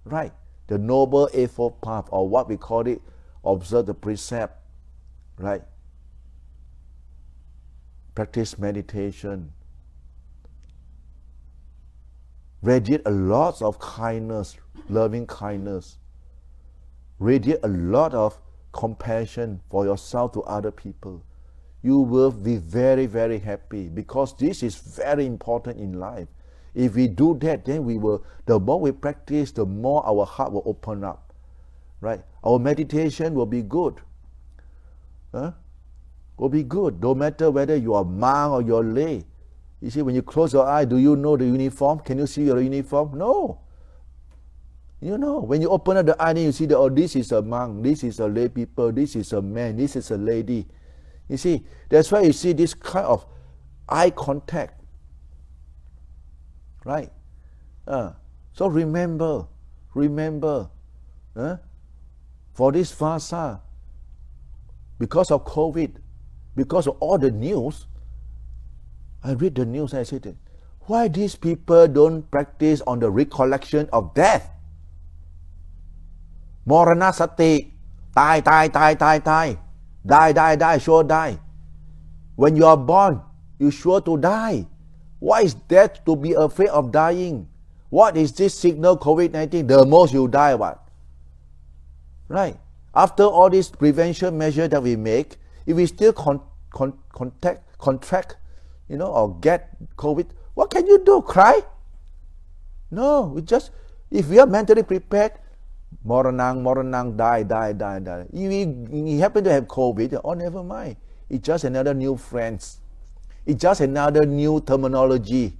S2: Right? The Noble Eightfold Path, or what we call it, observe the precept. Right? Practice meditation. Radiate a lot of kindness, loving kindness. Radiate a lot of compassion for yourself to other people. You will be very, very happy, because this is very important in life. If we do that, then the more we practice, the more our heart will open up. Right? Our meditation will be good. Will be good, no matter whether you are monk or you're lay. You see, when you close your eye, do you know the uniform? Can you see your uniform? No. You know, when you open up the eye, then you see that, oh, this is a monk, this is a lay people, this is a man, this is a lady. You see, that's why you see this kind of eye contact. Right? So remember, for this Vassa, because of COVID, because of all the news, I read the news and I said, why these people don't practice on the recollection of death? Morana sati, die, sure die. When you are born, you sure to die. Why is death to be afraid of dying? What is this signal COVID-19? The most you die, what? Right? After all this prevention measure that we make, if we still contract, or get COVID, what can you do? Cry? No, if we are mentally prepared, moranang, die. If you happen to have COVID, oh, never mind. It's just another new friends. It's just another new terminology.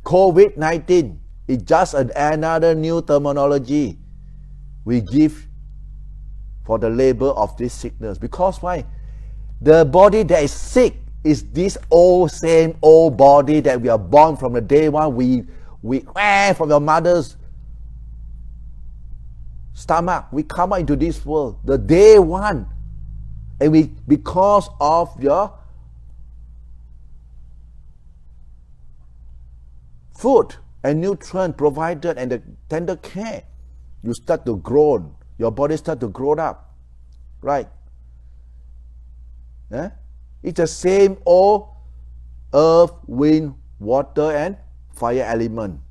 S2: COVID-19 is just another new terminology we give for the label of this sickness. Because why? The body that is sick is this same old body that we are born from the day one. We from your mother's stomach, we come out into this world, the day one, and because of your food and nutrient provided and the tender care, you start to grow, your body start to grow up, right? It's the same old earth, wind, water, and fire element,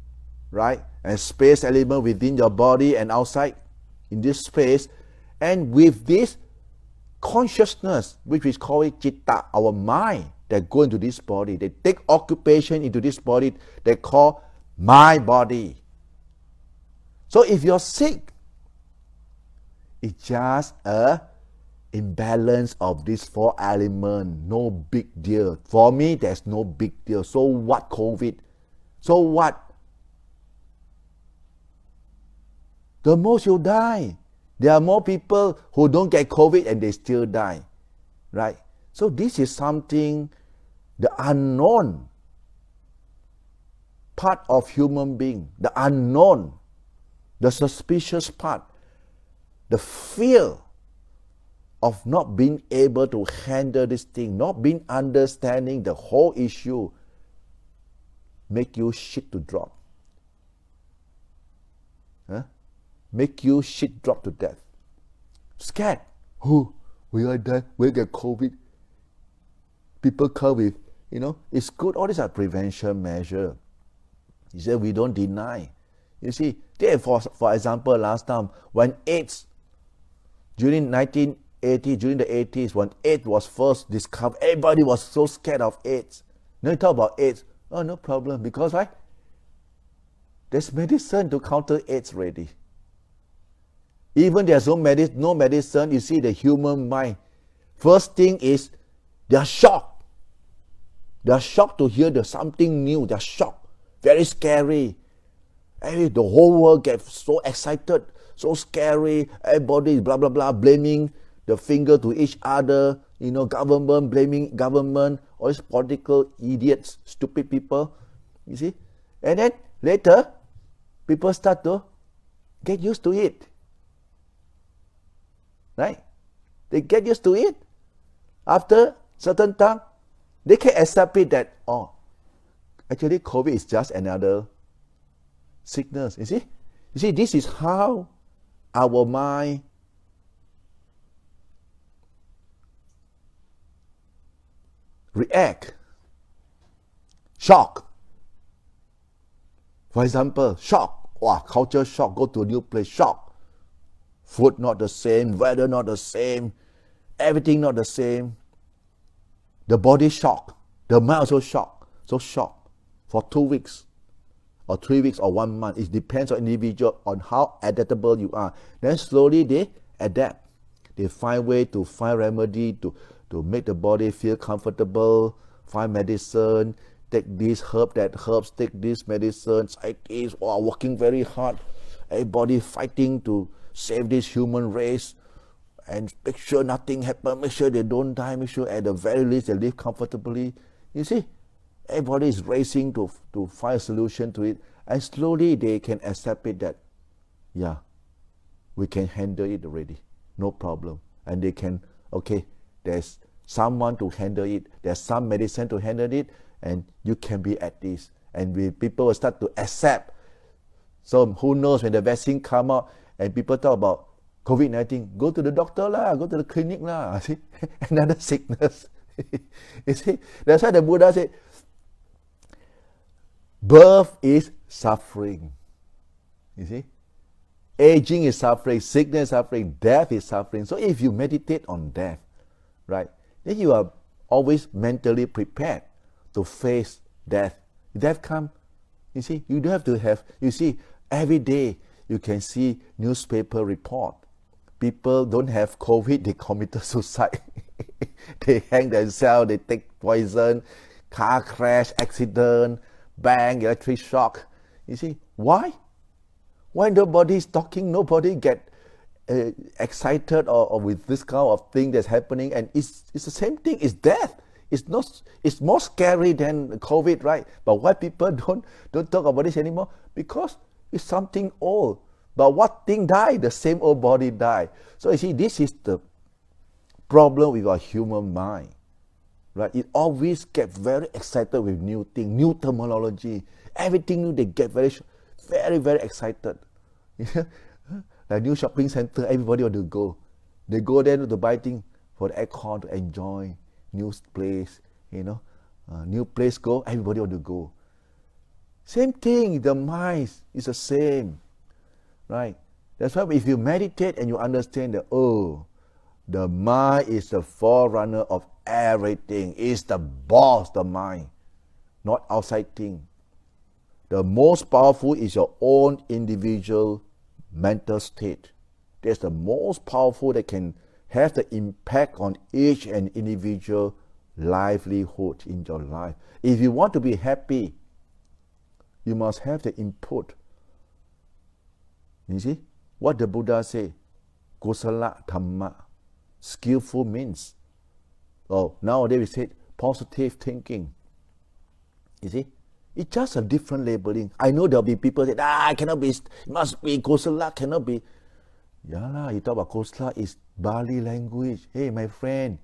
S2: right? And space element within your body and outside in this space. And with this consciousness, which we call it citta, our mind, that go into this body, they take occupation into this body, they call my body. So if you're sick, it's just a imbalance of these four elements. No big deal. For me, there's no big deal. So what, COVID? So what? The most you die. There are more people who don't get COVID and they still die. Right? So this is something, the unknown part of human being, the unknown, the suspicious part, the fear of not being able to handle this thing, not being understanding the whole issue, make you shit to drop. Make you shit drop to death. Scared. Will I die? Will I get COVID? People come with it's good. All these are prevention measures. He said we don't deny. You see, for example, last time when AIDS, during the 80s, when AIDS was first discovered, everybody was so scared of AIDS. Now you talk about AIDS, oh, no problem, because why? There's medicine to counter AIDS already. Even there's no medicine, you see the human mind. First thing is, they are shocked. They are shocked to hear there's something new. They are shocked. Very scary. The whole world gets so excited, so scary. Everybody blah blah blah, blaming the finger to each other. Government blaming government. All these political idiots, stupid people. You see, and then later, people start to get used to it. Right? They get used to it. After certain time, they can accept it that actually COVID is just another sickness. You see, this is how our mind react. Shock. For example, shock. Wow, culture shock. Go to a new place, shock. Food not the same, weather not the same, everything not the same. The body shock. The mind also shock. So shock for 2 weeks or 3 weeks or 1 month. It depends on individual, on how adaptable you are. Then slowly they adapt. They find way to find remedy to make the body feel comfortable, find medicine, take this herb, that herbs, take this medicine, scientists are working very hard. Everybody fighting to save this human race and make sure nothing happens, make sure they don't die, make sure at the very least they live comfortably. You see, everybody is racing to find a solution to it, and slowly they can accept it that, yeah, we can handle it already, no problem. And they can, okay, there's someone to handle it, there's some medicine to handle it, and you can be at this. And people will start to accept. So who knows, when the vaccine come out and people talk about COVID-19, go to the doctor lah, go to the clinic lah. See, another sickness. You see, that's why the Buddha said, birth is suffering. You see, aging is suffering, sickness is suffering, death is suffering. So if you meditate on death, right, then you are always mentally prepared to face death. Death come, you see, you don't have to have, you see, every day you can see newspaper report. People don't have COVID, they committed suicide. They hang themselves, they take poison, car crash, accident, bang, electric shock. You see, why? When nobody is talking, nobody get excited or with this kind of thing that's happening, and it's the same thing, it's death. It's more scary than COVID, right? But why people don't talk about this anymore? Because it's something old. But what thing died? The same old body died. So you see, this is the problem with our human mind, right? It always gets very excited with new things, new terminology, everything new. They get very, very excited. Like new shopping center, everybody want to go. They go there to buy things for the aircon to enjoy. New place, new place go, everybody want to go. Same thing, the mind is the same, right? That's why if you meditate and you understand that, the mind is the forerunner of everything. It's the boss, the mind, not outside thing. The most powerful is your own individual mental state. That's the most powerful that can have the impact on each and individual livelihood in your life. If you want to be happy, you must have the input. You see, what the Buddha say, kusala dhamma, skillful means. Nowadays we say positive thinking. You see, it's just a different labeling. I know there'll be people say, cannot be, must be kusala, cannot be. Yeah lah, you talk about kusala is Bali language. Hey, my friend,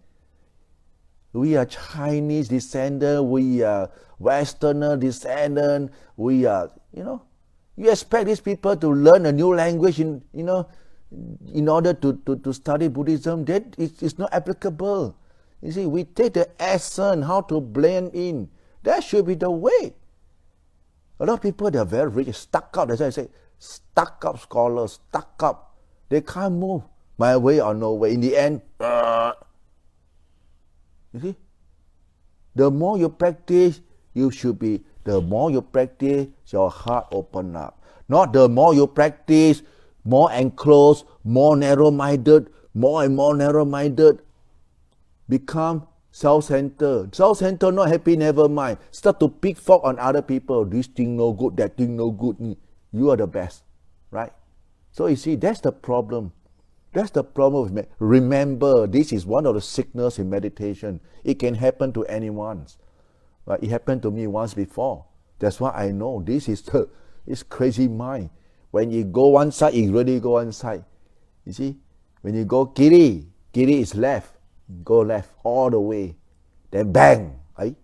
S2: we are Chinese descendant, we are Westerner descendant, we are, you expect these people to learn a new language in order to study Buddhism, that it's not applicable. You see, we take the essence, how to blend in. That should be the way. A lot of people, they are very rich, stuck up. That's why I say, stuck up scholars, stuck up. They can't move. My way or no way. In the end, you see, the more you practice, the more you practice, your heart open up. Not the more you practice, more enclosed, more narrow-minded, more and more narrow-minded, become self-centered. Self-centered, not happy, never mind. Start to pick fault on other people. This thing no good, that thing no good. You are the best, right? So you see, that's the problem. That's the problem with me. Remember, this is one of the sickness in meditation. It can happen to anyone. Right? It happened to me once before. That's why I know this is it's crazy mind. When you go one side, you really go one side. You see, when you go kiri is left. Go left all the way. Then bang, right?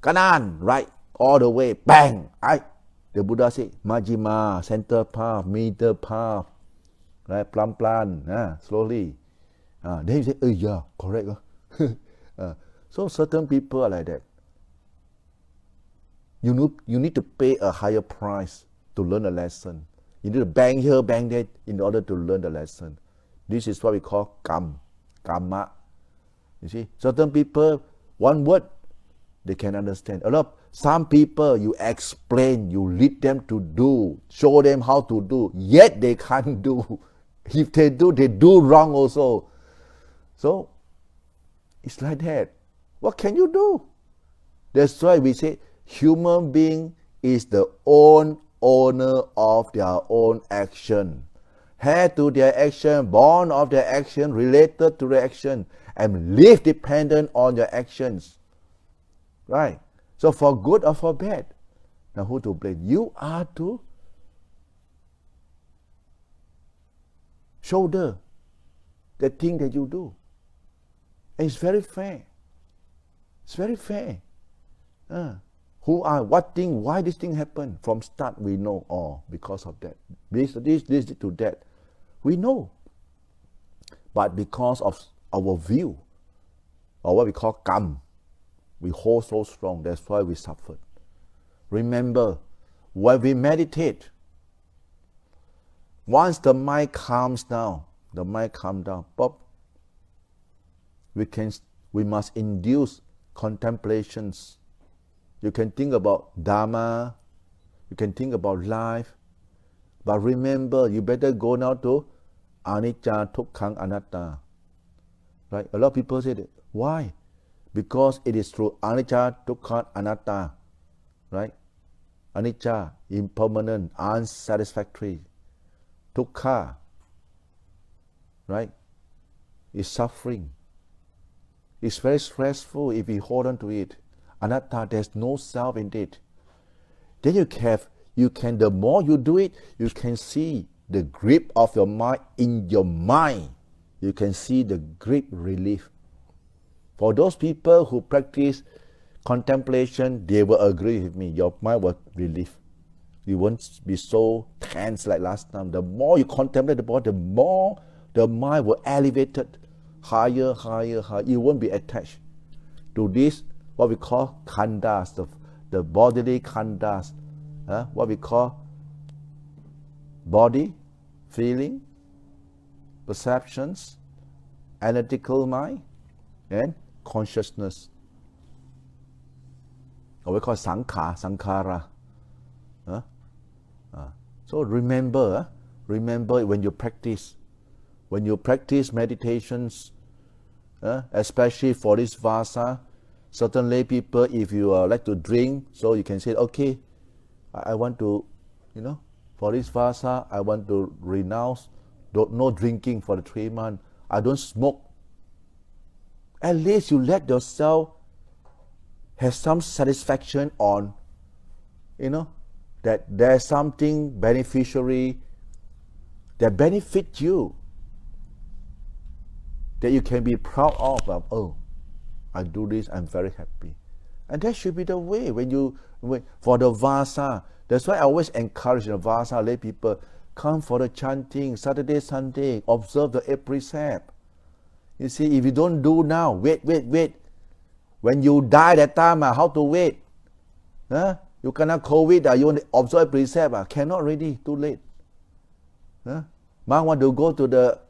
S2: Kanan, right, all the way, bang, right? The Buddha said, Majjhima, center path, middle path, right? Plan, slowly. Then you say, yeah, correct. So certain people are like that. You need to pay a higher price to learn a lesson. You need to bang here, bang there in order to learn the lesson. This is what we call karma. You see, certain people, one word, they can understand. Some people, you explain, you lead them to do, show them how to do, yet they can't do. If they do wrong also. So, it's like that. What can you do? That's why we say, human being is the own owner of their own action. Heir to their action, born of their action, related to their action, and live dependent on your actions. Right? So for good or for bad. Now who to blame? You are to shoulder the thing that you do. And it's very fair. It's very fair. What thing, why this thing happened? From start we know, because of that. This to that. We know. But because of our view, or what we call karma, we hold so strong. That's why we suffered. Remember, when we meditate, once the mind calms down, pop, we must induce contemplations. You can think about dhamma, you can think about life, but remember, you better go now to anicca, dukkha, anatta. Right? A lot of people say that. Why? Because it is through anicca, dukkha, anatta. Right? Anicca, impermanent, unsatisfactory. Dukkha, right, is suffering. It's very stressful if we hold on to it. Anatta, there's no self in it. Then you can, the more you do it, you can see the grip of your mind in your mind. You can see the grip relief. For those people who practice contemplation, they will agree with me. Your mind will relief. You won't be so tense like last time. The more you contemplate the body, the more the mind will elevate it higher. You won't be attached to this, what we call khandhas, the bodily khandhas, what we call body, feeling, perceptions, analytical mind, and consciousness. Or we call sankhara. So remember when you practice meditations, especially for this Vassa, certain lay people, if you like to drink, so you can say, okay, I want to, for this Vassa, I want to renounce no drinking for the 3 months. I don't smoke. At least you let yourself have some satisfaction on, that there's something beneficiary that benefits you, that you can be proud of. Oh, I do this, I'm very happy. And that should be the way for the Vassa. That's why I always encourage the Vassa lay people, come for the chanting, Saturday, Sunday, observe the 8 precepts. You see, if you don't do now, wait. When you die that time, how to wait? You cannot COVID, you want to observe precept, cannot already, too late. Monk want to go to the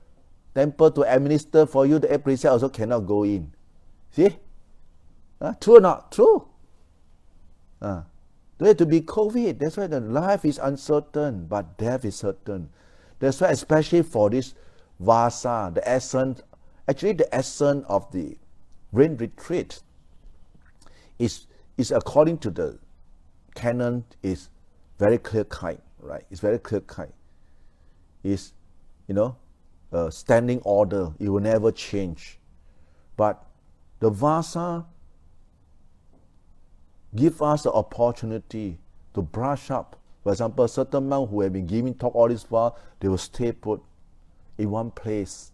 S2: temple to administer for you the precept, also cannot go in. See? True or not? True. There have to be COVID. That's why the life is uncertain, but death is certain. That's why, especially for this Vassa, the essence of the rain retreat is according to the canon is very clear cut, right? It's very clear cut. It's standing order. It will never change. But the Vassa give us the opportunity to brush up. For example, certain monks who have been giving talk all this while, they will stay put in one place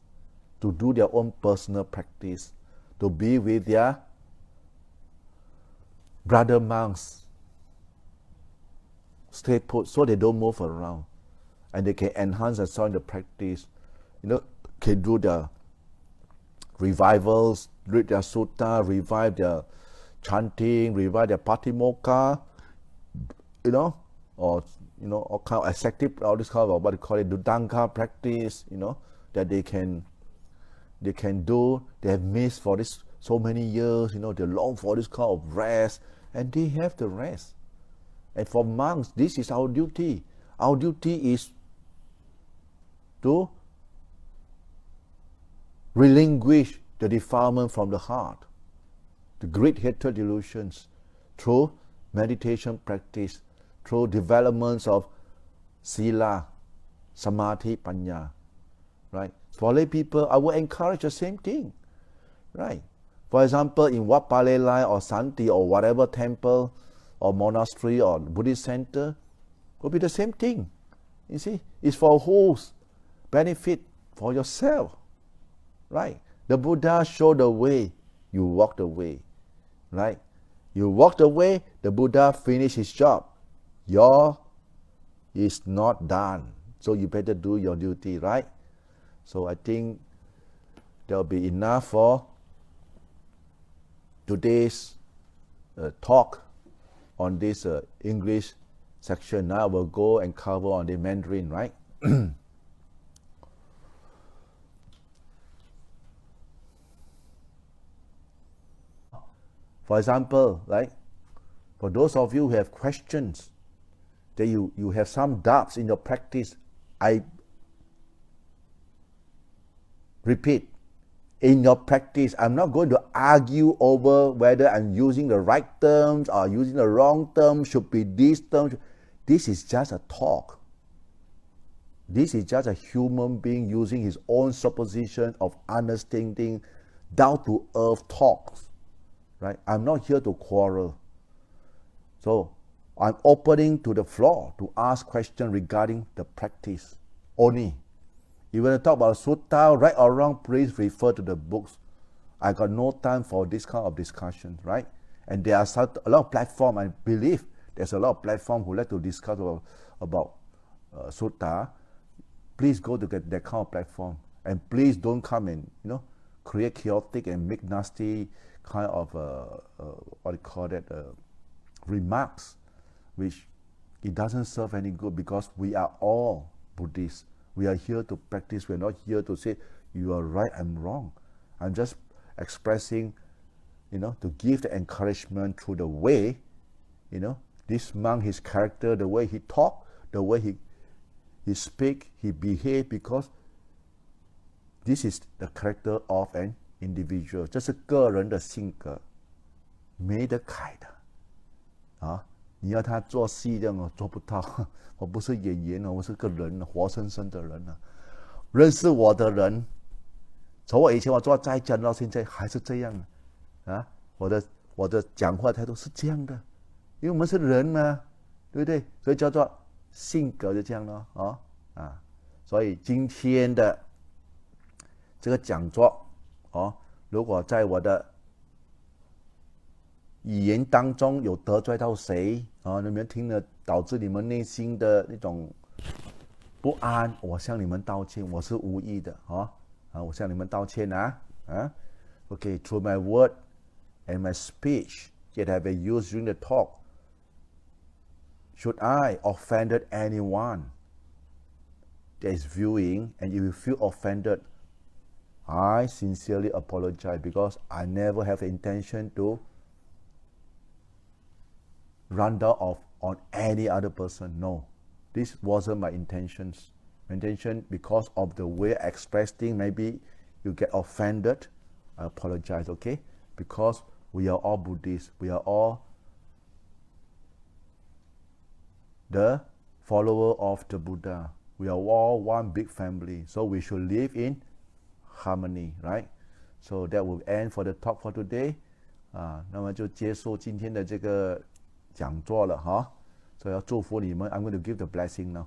S2: to do their own personal practice, to be with their brother monks. Stay put so they don't move around, and they can enhance and sound the practice. Can do the revivals, read their sutta, revive their chanting, revive their patimokkha, or all kind of ascetic, all this kind of what they call it, dudangka practice, that they can do. They have missed for this so many years, they long for this kind of rest, and they have the rest. And for monks, this is our duty. Our duty is to relinquish the defilement from the heart, the great hatred delusions, through meditation practice, through developments of sila, samadhi, panya, right? For lay people, I will encourage the same thing, right? For example, in Wat Pale Lai or Santi or whatever temple or monastery or Buddhist center, will be the same thing. You see, it's for whose benefit? For yourself, right? The Buddha showed the way, you walk the way, right? You walk the way, the Buddha finished his job. Your is not done, so you better do your duty, right? So I think there will be enough for today's talk on this English section. Now we'll go and cover on the Mandarin, right? For example, right? For those of you who have questions, that you have some doubts in your practice, I repeat, in your practice, I'm not going to argue over whether I'm using the right terms or using the wrong terms, should be these terms. This is just a talk. This is just a human being using his own supposition of understanding, down to earth talks, right? I'm not here to quarrel. So I'm opening to the floor to ask questions regarding the practice only. If you want to talk about sutta, right or wrong, please refer to the books. I got no time for this kind of discussion, right? And there are a lot of platforms, I believe there's a lot of platforms who like to discuss about sutta. Please go to that kind of platform. And please don't come and, create chaotic and make nasty kind of, remarks, which it doesn't serve any good, because we are all Buddhists. We are here to practice. We're not here to say you are right, I'm wrong. I'm just expressing, to give the encouragement through the way, this monk, his character, the way he talk, the way he speak, he behave, because this is the character of an individual. 这是个人的性格，没得改的。你要他做戏这样做不到。我不是演员我是个人，活生生的人认识我的人，从我以前我做在家到现在还是这样我的讲话态度是这样的，因为我们是人嘛，对不对？所以叫做性格就这样咯所以今天的这个讲座如果在我的语言当中有得罪到谁你们听了导致你们内心的那种不安，我向你们道歉，我是无意的我向你们道歉Okay, through my word and my speech that I will use during the talk, should I offended anyone that is viewing and you will feel offended, I sincerely apologize because I never have the intention to run down on any other person. No, this wasn't my intentions. My intention, because of the way I express things, maybe you get offended. I apologize, okay? Because we are all Buddhists. We are all the follower of the Buddha. We are all one big family. So we should live in harmony, right? So that will end for the talk for today. 那么就结束今天的这个讲座了哈。所以要祝福你们。I'm going to give the blessing now.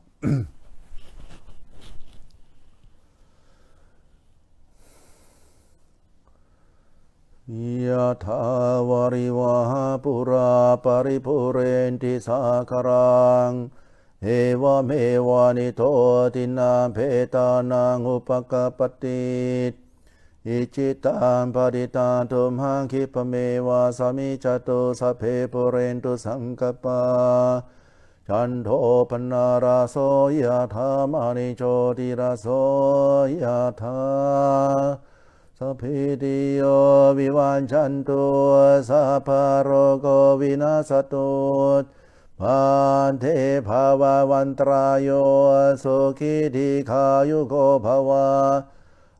S2: Yatha varivaha pura paripurenti sakarang eva meva nitotina petanang upakapatit ichitam paditantum hankipameva samichato sape purentu sankapa Chanto panaraso yatha manicho diraso yatha Sapitiyo vivanchantu saparogo vinasatut Bhante bhavavantrayo sukhidikayugo bhava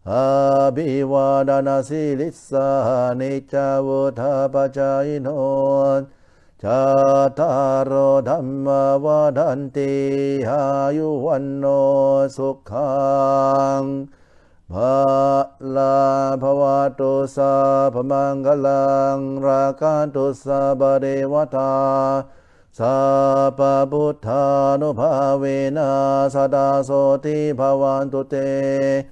S2: Abhivadana silissa nityavutapachayinot Chataro dhamma vadanti ayuvanno sukhang Bhala bhavatu sapamangalang rakantu sabadevata sapabuddhanubhavena sadasoti bhavantu te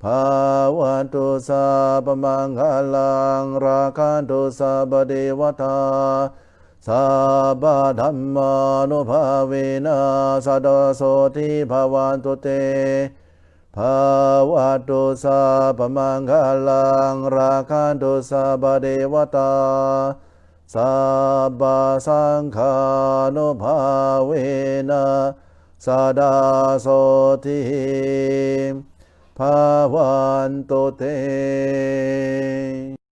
S2: bhavantu sapamangalang rakantu sabadevata sabadhammanubhavena sadasoti bhavantu te Bhavatu sapamangalang rakantu sabadevata sabba sanghanubhavena sadasoti bhavantu te